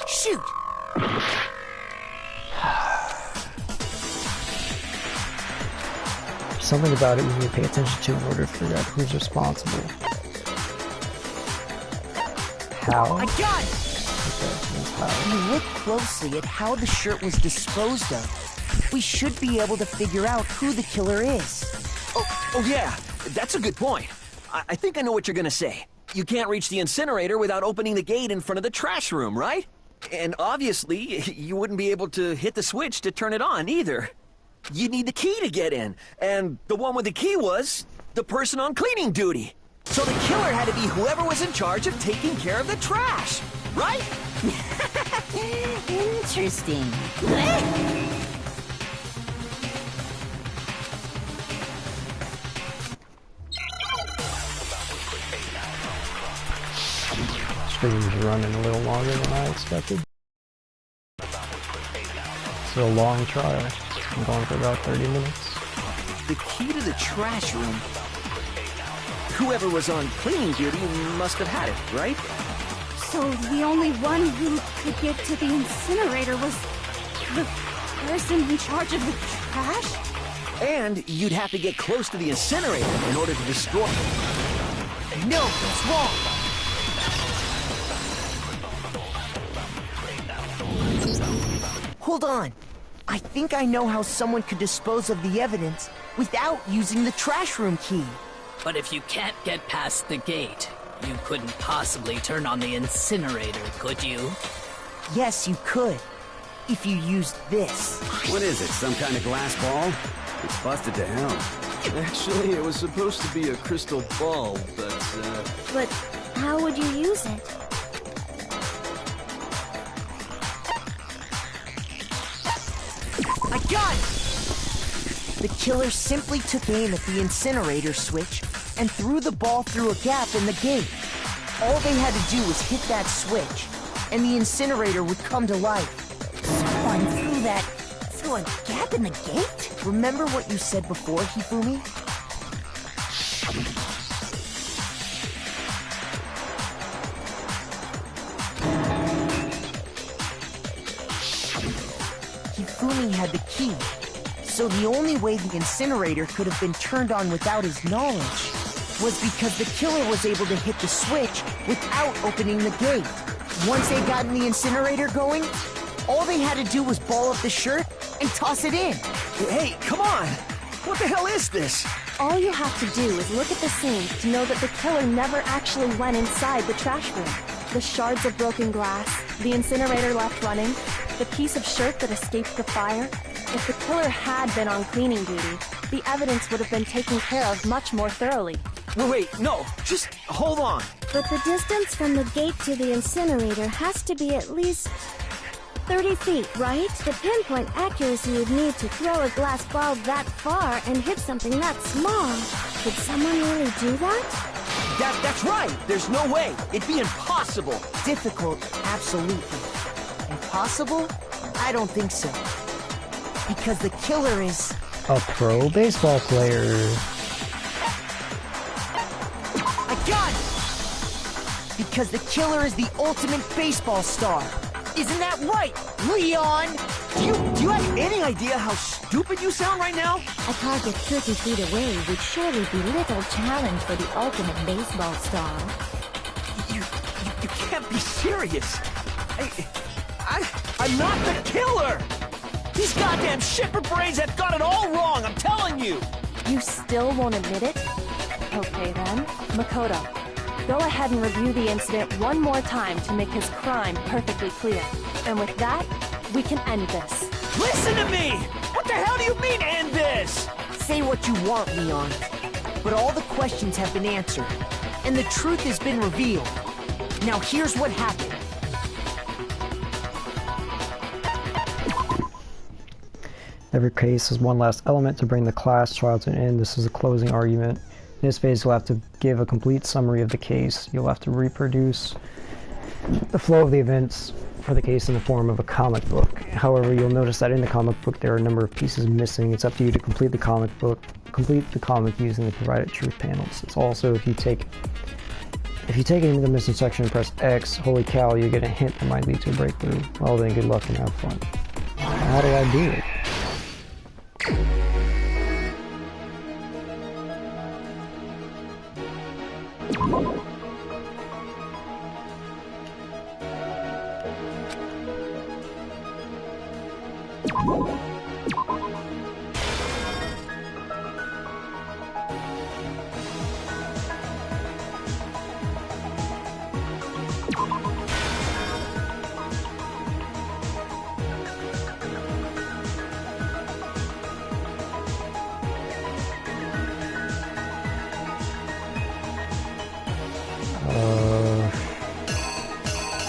Shoot! Something about it we need to pay attention to in order to figure out who's responsible. How? I got it! Okay, that's how. If you look closely at how the shirt was disposed of, we should be able to figure out who the killer is. Oh yeah, that's a good point. I think I know what you're gonna say. You can't reach the incinerator without opening the gate in front of the trash room, right? And obviously, you wouldn't be able to hit the switch to turn it on either. You need the key to get in, and the one with the key was the person on cleaning duty. So the killer had to be whoever was in charge of taking care of the trash, right? Interesting. stream's running a little longer than I expected. It's a long trial. I'm going for about 30 minutes. The key to the trash room. Whoever was on cleaning duty must have had it, right? So the only one who could get to the incinerator was the person in charge of the trash? And you'd have to get close to the incinerator in order to destroy... No, that's wrong! Hold on. I think I know how someone could dispose of the evidence without using the trash room key. But if you can't get past the gate, you couldn't possibly turn on the incinerator, could you? Yes, you could. If you used this. What is it, some kind of glass ball? It's busted to hell. Actually, it was supposed to be a crystal ball, but, But how would you use it? I got it! The killer simply took aim at the incinerator switch and threw the ball through a gap in the gate. All they had to do was hit that switch, and the incinerator would come to life. Someone threw a gap in the gate? Remember what you said before, Hifumi? Hifumi had the key, so the only way the incinerator could have been turned on without his knowledge was because the killer was able to hit the switch without opening the gate. Once they got the incinerator going, all they had to do was ball up the shirt and toss it in. Hey, come on! What the hell is this? All you have to do is look at the scene to know that the killer never actually went inside the trash room. The shards of broken glass, the incinerator left running, the piece of shirt that escaped the fire. If the killer had been on cleaning duty, the evidence would have been taken care of much more thoroughly. Wait, no, just hold on. But the distance from the gate to the incinerator has to be at least 30 feet, right? The pinpoint accuracy you'd need to throw a glass ball that far and hit something that small. Could someone really do that? That's right! There's no way! It'd be impossible! Difficult, absolutely. Impossible? I don't think so. Because the killer is... a pro baseball player. I got it! Because the killer is the ultimate baseball star. Isn't that right, Leon? Do you have any idea how stupid you sound right now? A target 30 feet away would surely be little challenge for the ultimate baseball star. You can't be serious. I'm not the killer! These goddamn shipper brains have got it all wrong, I'm telling you! You still won't admit it? Okay then, Makoto. Go ahead and review the incident one more time to make his crime perfectly clear. And with that, we can end this. Listen to me! What the hell do you mean, end this? Say what you want, Leon. But all the questions have been answered, and the truth has been revealed. Now here's what happened. Every case has one last element to bring the class trial to an end. This is a closing argument. In this phase, you'll have to give a complete summary of the case. You'll have to reproduce the flow of the events for the case in the form of a comic book. However, you'll notice that in the comic book there are a number of pieces missing. It's up to you to complete the comic using the provided truth panels. It's also, if you take it into the missing section and press X, holy cow, you get a hint that might lead to a breakthrough. Well then, good luck and have fun. How did I do it?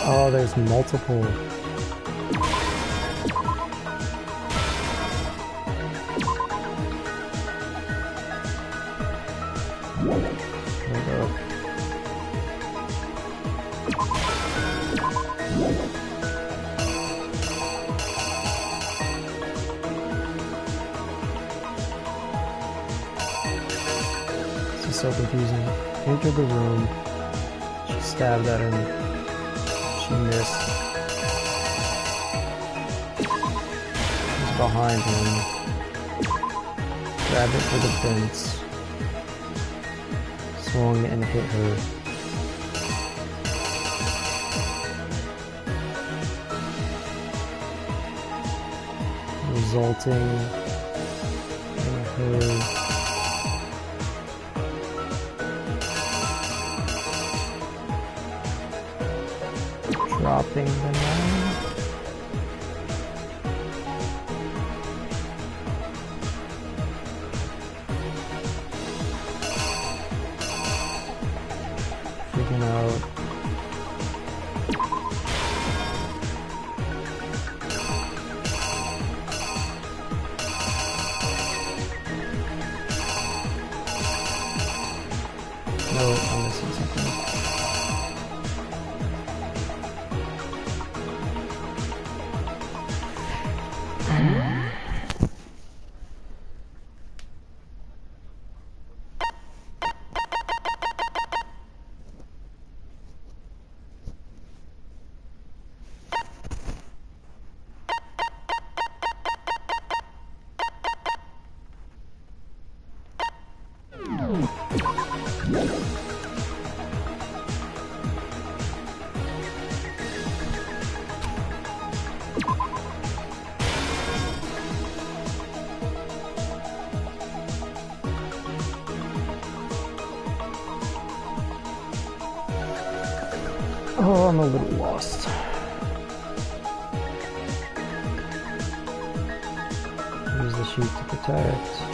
Oh, there's multiple. Hold up. is so confusing. Entered the room. She stabbed at him. She missed. He's behind him. Grabbed it for the fence. Swung and hit her. Resulting in her dropping the knife. Freaking out. No, I'm missing something. Oh, I'm a little lost. Use the sheet to protect.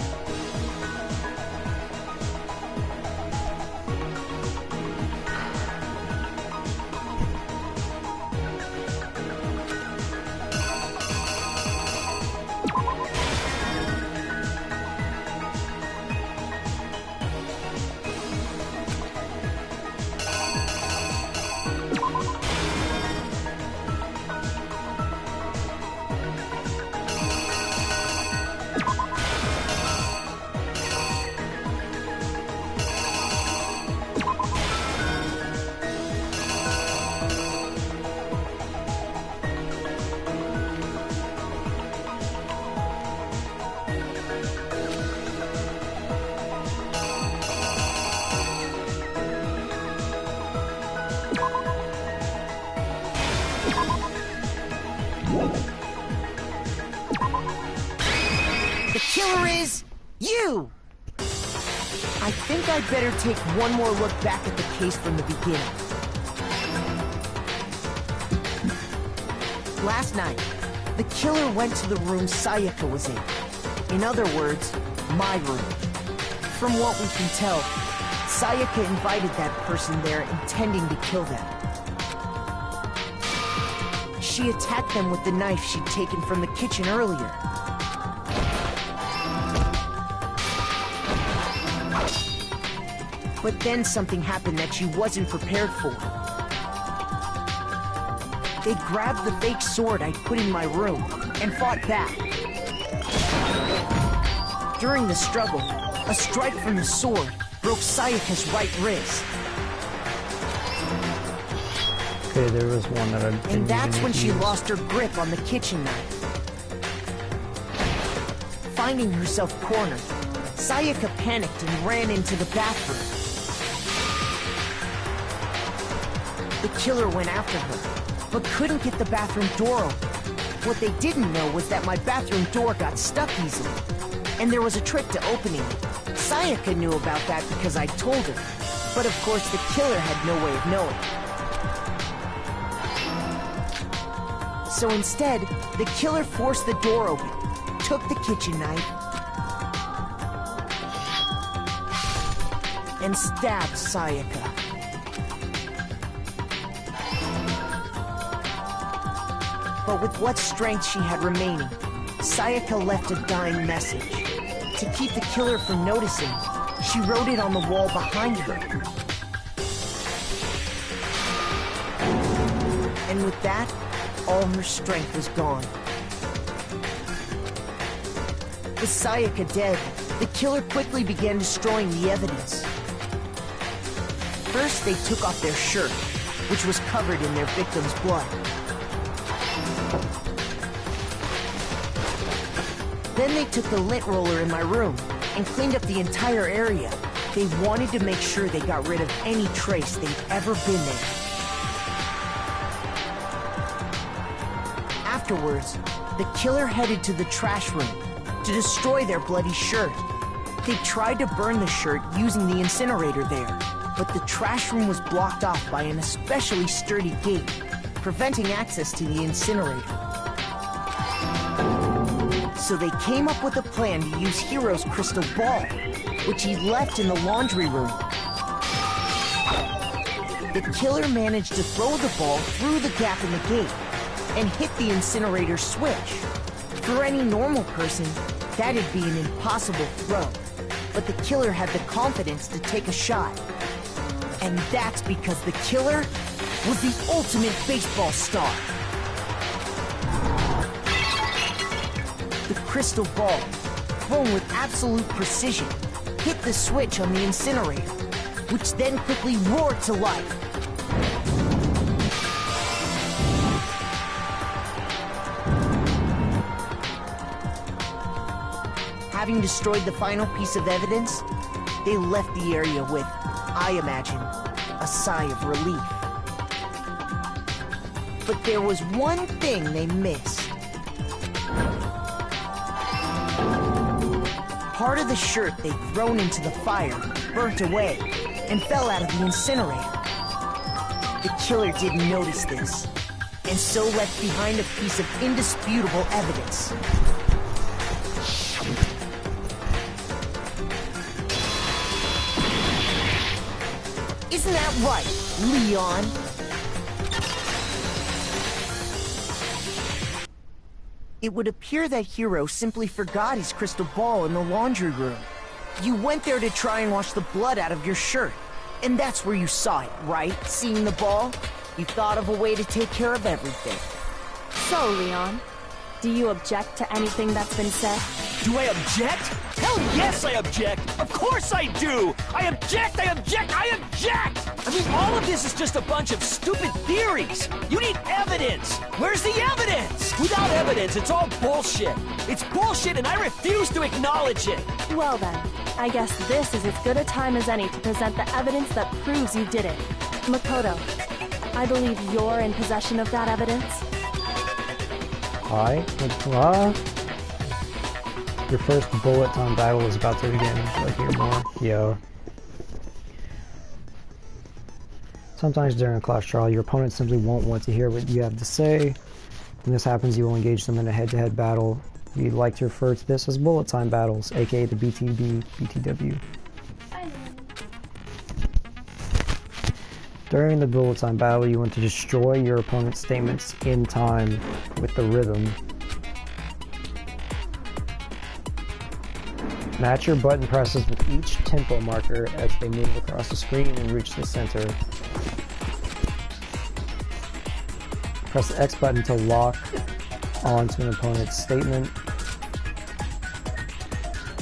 The killer is you! I think I'd better take one more look back at the case from the beginning. Last night, the killer went to the room Sayaka was in. In other words, my room. From what we can tell, Sayaka invited that person there intending to kill them. She attacked them with the knife she'd taken from the kitchen earlier. But then something happened that she wasn't prepared for. They grabbed the fake sword I put in my room and fought back. During the struggle, a strike from the sword broke Sayaka's right wrist. Okay, there was one that I didn't And that's even when she use. lost her grip on the kitchen knife. Finding herself cornered, Sayaka panicked and ran into the bathroom. The killer went after her, but couldn't get the bathroom door open. What they didn't know was that my bathroom door got stuck easily, and there was a trick to opening it. Sayaka knew about that because I told her, but of course the killer had no way of knowing. So instead, the killer forced the door open, took the kitchen knife, and stabbed Sayaka. But with what strength she had remaining, Sayaka left a dying message. To keep the killer from noticing, she wrote it on the wall behind her. And with that, all her strength was gone. With Sayaka dead, the killer quickly began destroying the evidence. First, they took off their shirt, which was covered in their victim's blood. Then they took the lint roller in my room and cleaned up the entire area. They wanted to make sure they got rid of any trace they'd ever been there. Afterwards, the killer headed to the trash room to destroy their bloody shirt. They tried to burn the shirt using the incinerator there, but the trash room was blocked off by an especially sturdy gate, preventing access to the incinerator. So they came up with a plan to use Hiro's crystal ball, which he left in the laundry room. The killer managed to throw the ball through the gap in the gate and hit the incinerator switch. For any normal person, that'd be an impossible throw, but the killer had the confidence to take a shot. And that's because the killer was the ultimate baseball star. The crystal ball, thrown with absolute precision, hit the switch on the incinerator, which then quickly roared to life. Having destroyed the final piece of evidence, they left the area with, I imagine, a sigh of relief. But there was one thing they missed. Part of the shirt they'd thrown into the fire burnt away and fell out of the incinerator. The killer didn't notice this, and so left behind a piece of indisputable evidence. Isn't that right, Leon? It would appear that Hiro simply forgot his crystal ball in the laundry room. You went there to try and wash the blood out of your shirt, and that's where you saw it, right? Seeing the ball? You thought of a way to take care of everything. So, Leon, do you object to anything that's been said? Do I object? Hell yes, I object! Of course I do! I object, I object, I object! I mean, all of this is just a bunch of stupid theories! You need evidence! Where's the evidence? Without evidence, it's all bullshit! It's bullshit and I refuse to acknowledge it! Well then, I guess this is as good a time as any to present the evidence that proves you did it. Makoto, I believe you're in possession of that evidence. Hi. Your first bullet time battle is about to begin. Would you like to hear more? Yeah. Sometimes during a class trial, your opponent simply won't want to hear what you have to say. When this happens, you will engage them in a head-to-head battle. We'd like to refer to this as bullet time battles, aka the BTW. During the bullet time battle, you want to destroy your opponent's statements in time with the rhythm. Match your button presses with each tempo marker as they move across the screen and reach the center. Press the X button to lock onto an opponent's statement.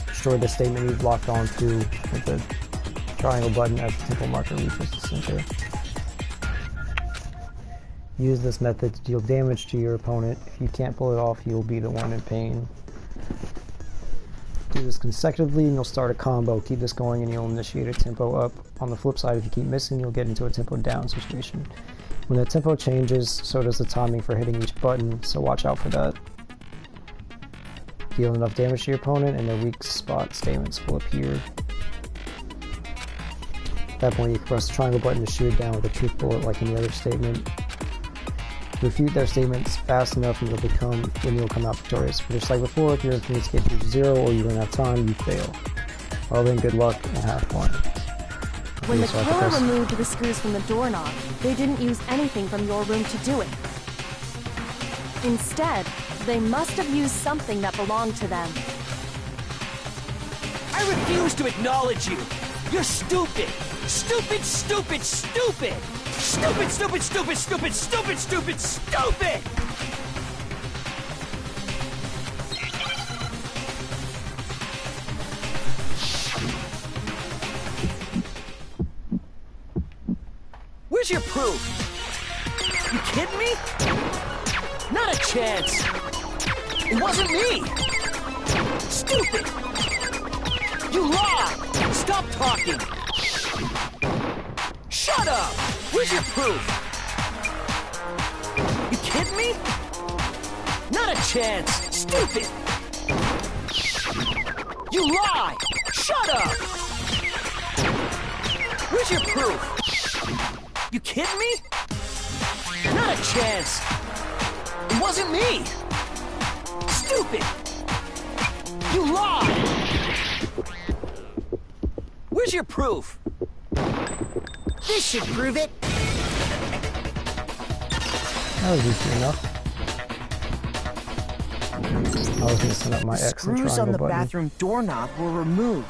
Destroy the statement you've locked onto with the triangle button as the tempo marker reaches the center. Use this method to deal damage to your opponent. If you can't pull it off, you'll be the one in pain. Do this consecutively and you'll start a combo. Keep this going and you'll initiate a tempo up. On the flip side, if you keep missing, you'll get into a tempo down situation. When the tempo changes, so does the timing for hitting each button, so watch out for that. Deal enough damage to your opponent and their weak spot statements will appear. At that point, you can press the triangle button to shoot it down with a truth bullet like any other statement. Refute their statements fast enough and you'll come out victorious. But just like before, if your influence gets to 0 or you run out of time, you fail. Well then, good luck and have fun. When the killer removed the screws from the doorknob, they didn't use anything from your room to do it. Instead, they must have used something that belonged to them. I refuse to acknowledge you! You're stupid! Stupid, stupid, stupid! Stupid, stupid, stupid, stupid, stupid, stupid, stupid! Where's your proof? You kidding me? Not a chance! It wasn't me! Stupid! You lie! Stop talking! Shut up! Where's your proof? You kidding me? Not a chance! Stupid! You lie! Shut up! Where's your proof? You kidding me? Not a chance! It wasn't me! Stupid! You lie! Where's your proof? This should prove it. That was easy enough. I was messing up my The X and screws on triangle the button. bathroom doorknob were removed.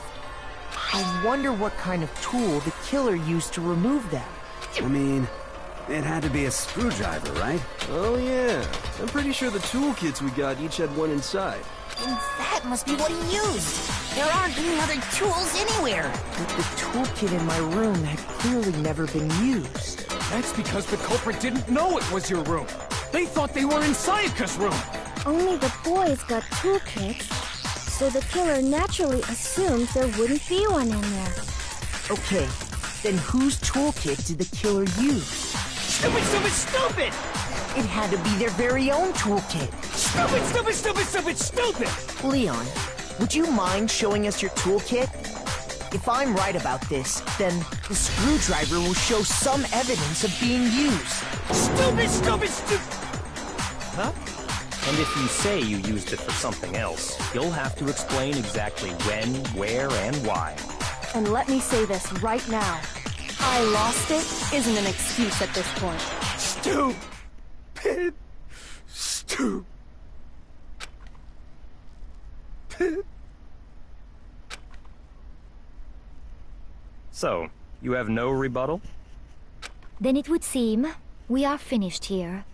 I wonder what kind of tool the killer used to remove them. I mean, it had to be a screwdriver, right? Oh yeah, I'm pretty sure the toolkits we got each had one inside. And that must be what he used. There aren't any other tools anywhere. But the toolkit in my room had clearly never been used. That's because the culprit didn't know it was your room. They thought they were in Sayaka's room. Only the boys got toolkits, so the killer naturally assumed there wouldn't be one in there. Okay, then whose toolkit did the killer use? Stupid, stupid, stupid! It had to be their very own toolkit. Stupid, stupid, stupid, stupid, stupid! Leon, would you mind showing us your toolkit? If I'm right about this, then the screwdriver will show some evidence of being used. Stupid, stupid, stupid! Huh? And if you say you used it for something else, you'll have to explain exactly when, where, and why. And let me say this right now. I lost it isn't an excuse at this point. Stupid. Stupid. So, you have no rebuttal? Then it would seem we are finished here.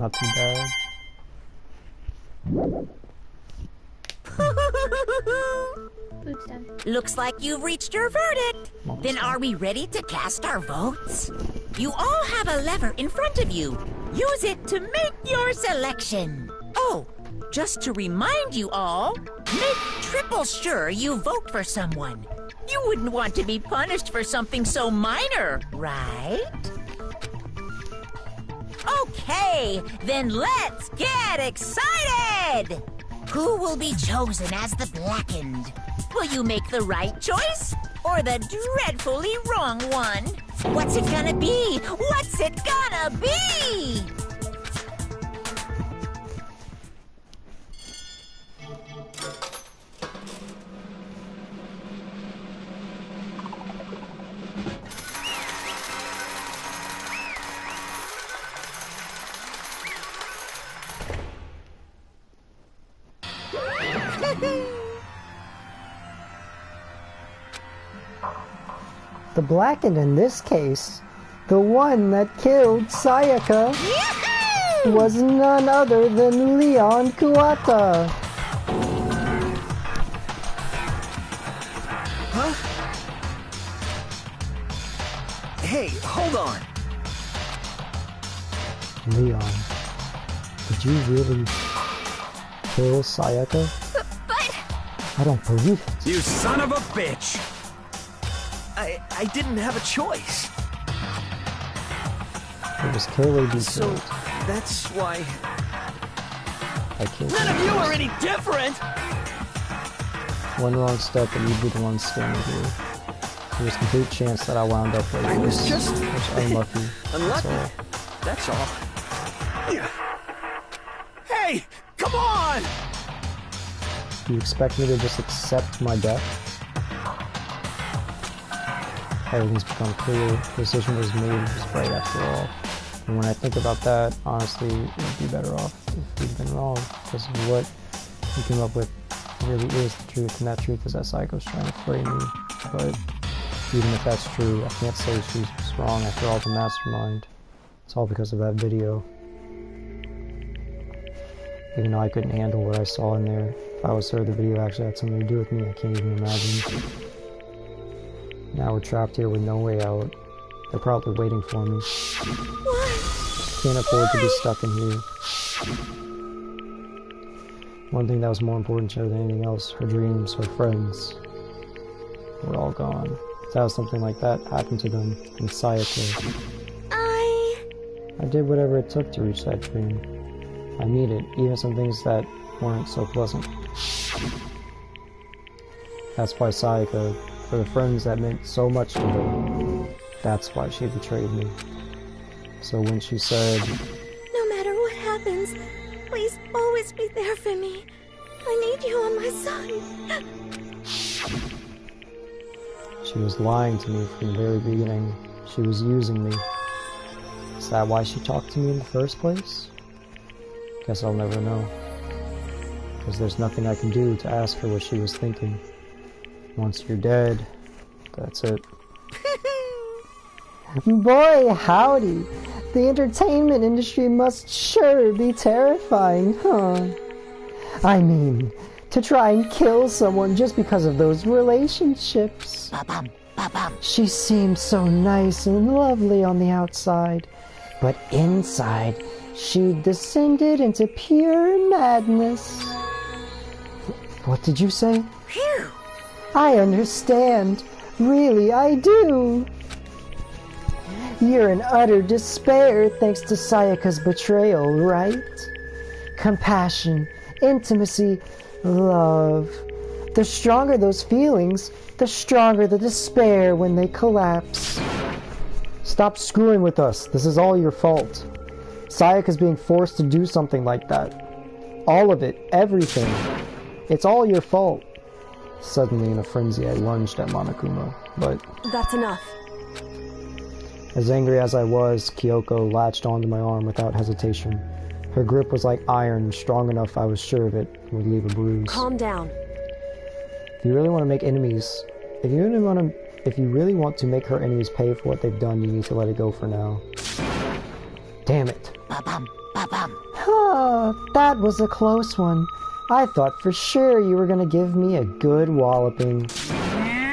Not too bad. Looks like you've reached your verdict. Then are we ready to cast our votes? You all have a lever in front of you. Use it to make your selection. Oh, just to remind you all, make triple sure you vote for someone. You wouldn't want to be punished for something so minor, right? Okay, then let's get excited! Who will be chosen as the Blackened? Will you make the right choice? Or the dreadfully wrong one? What's it gonna be? What's it gonna be? The Blackened in this case, the one that killed Sayaka, was none other than Leon Kuwata. Huh? Hey, hold on. Leon, did you really kill Sayaka? But... I don't believe it. You son of a bitch! I didn't have a choice. It was kill or be So, killed. that's why... I killed None of you are any different! One wrong step and you'd be the one standing here. There was a complete chance that I wound up like I this. was just... I was unlucky. Unlucky? That's all. That's all. Hey! Come on! Do you expect me to just accept my death? Everything's become clear. The decision was made. It was right after all. And when I think about that, honestly, it would be better off if we'd been wrong. Because what we came up with really is the truth, and that truth is that Psycho's trying to frame me. But Even if that's true, I can't say she's wrong after all the mastermind. It's all because of that video. Even though I couldn't handle what I saw in there, if I was her, the video actually had something to do with me, I can't even imagine. Now we're trapped here with no way out. They're probably waiting for me. Can't afford to be stuck in here. One thing that was more important to her than anything else, her dreams, her friends, were all gone. If that was something like that happened to them in Sayaka. I did whatever it took to reach that dream. I need it, even some things that weren't so pleasant. That's why Sayaka, for the friends that meant so much to her, that's why she betrayed me. So when she said, No matter what happens, please always be there for me. I need you on my side. she was lying to me from the very beginning. She was using me. Is that why she talked to me in the first place? Guess I'll never know. Because there's nothing I can do to ask her what she was thinking. Once you're dead, that's it. Boy, howdy! The entertainment industry must sure be terrifying, huh? I mean, to try and kill someone just because of those relationships. Ba-bum, ba-bum. She seemed so nice and lovely on the outside, but inside, she descended into pure madness. What did you say? Phew! I understand. Really, I do. You're in utter despair thanks to Sayaka's betrayal, right? Compassion, intimacy, love. The stronger those feelings, the stronger the despair when they collapse. Stop screwing with us. This is all your fault. Sayaka's being forced to do something like that. All of it, everything. It's all your fault. Suddenly, in a frenzy, I lunged at Monokuma, but... That's enough. As angry as I was, Kyoko latched onto my arm without hesitation. Her grip was like iron, strong enough I was sure of it would leave a bruise. Calm down. If you really want to make enemies... If you really want to make her enemies pay for what they've done, you need to let it go for now. Damn it. Ba-bum, ba-bum. Ah, that was a close one. I thought for sure you were gonna give me a good walloping.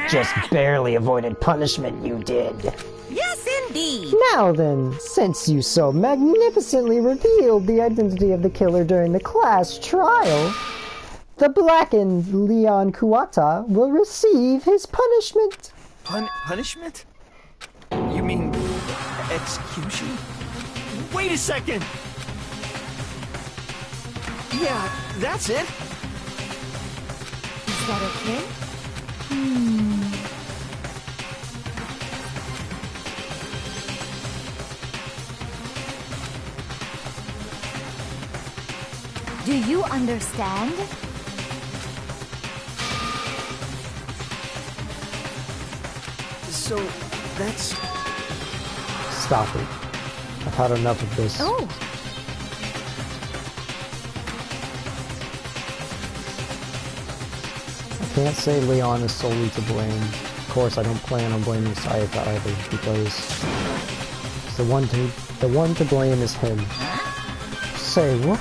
Just barely avoided punishment, you did. Yes, indeed. Now then, since you so magnificently revealed the identity of the killer during the class trial, the blackened Leon Kuwata will receive his punishment. Punishment? You mean execution? Wait a second! Yeah, that's it. Is that okay? Do you understand? So, that's... Stop it. I've had enough of this. Oh. I can't say Leon is solely to blame. Of course, I don't plan on blaming Sayaka either, because the one to blame is him. Say what?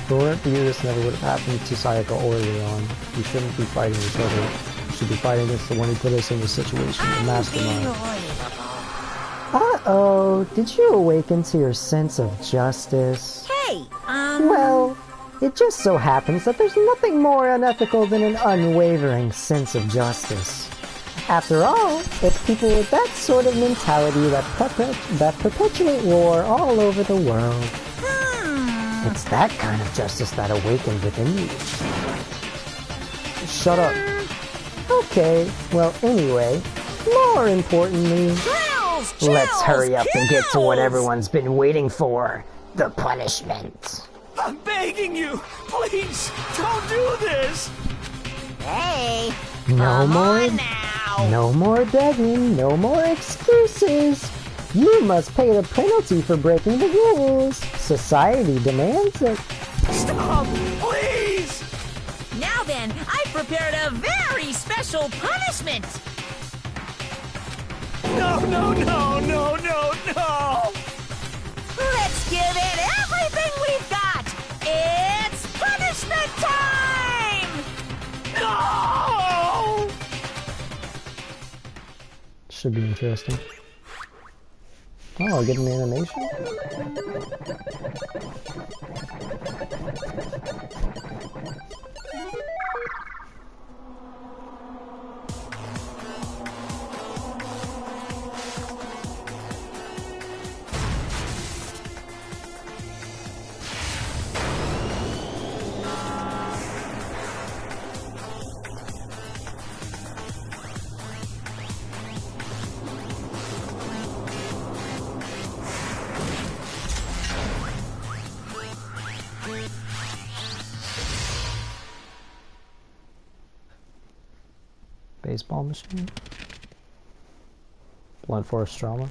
If it weren't for you, this never would have happened to Sayaka or Leon. We shouldn't be fighting each other. We should be fighting against the one who put us in this situation, the mastermind. Uh-oh, did you awaken to your sense of justice? Hey, Well, it just so happens that there's nothing more unethical than an unwavering sense of justice. After all, it's people with that sort of mentality that perpetuate war all over the world. It's that kind of justice that awakened within you. Shut up. Okay, well anyway, more importantly, let's hurry up and get to what everyone's been waiting for. The punishment. I'm begging you! Please, don't do this! Hey! No more begging, no more excuses. You must pay the penalty for breaking the rules. Society demands it. Stop! Please! Now then, I've prepared a very special punishment! No, no, no, no, no! Let's give it everything we've got! It's punishment time! No! Should be interesting. Oh, I get an animation? Baseball machine? Blunt force trauma?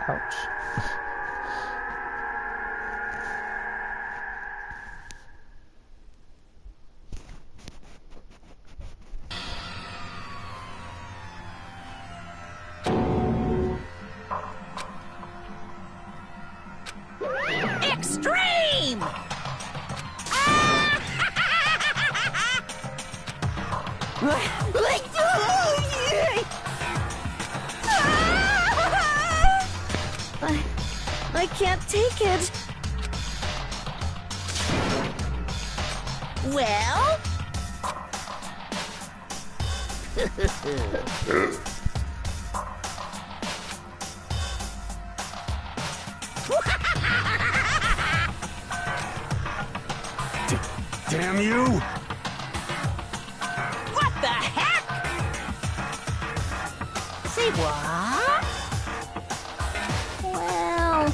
Ouch. Extreme! I can't take it. Well? Damn you! What the heck? Say what? Well...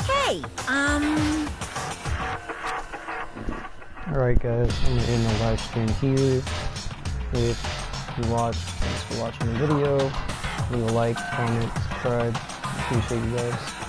Hey, Alright guys, I'm gonna end the live stream here. If you watched, thanks for watching the video. Leave a like, comment, subscribe. Appreciate you guys.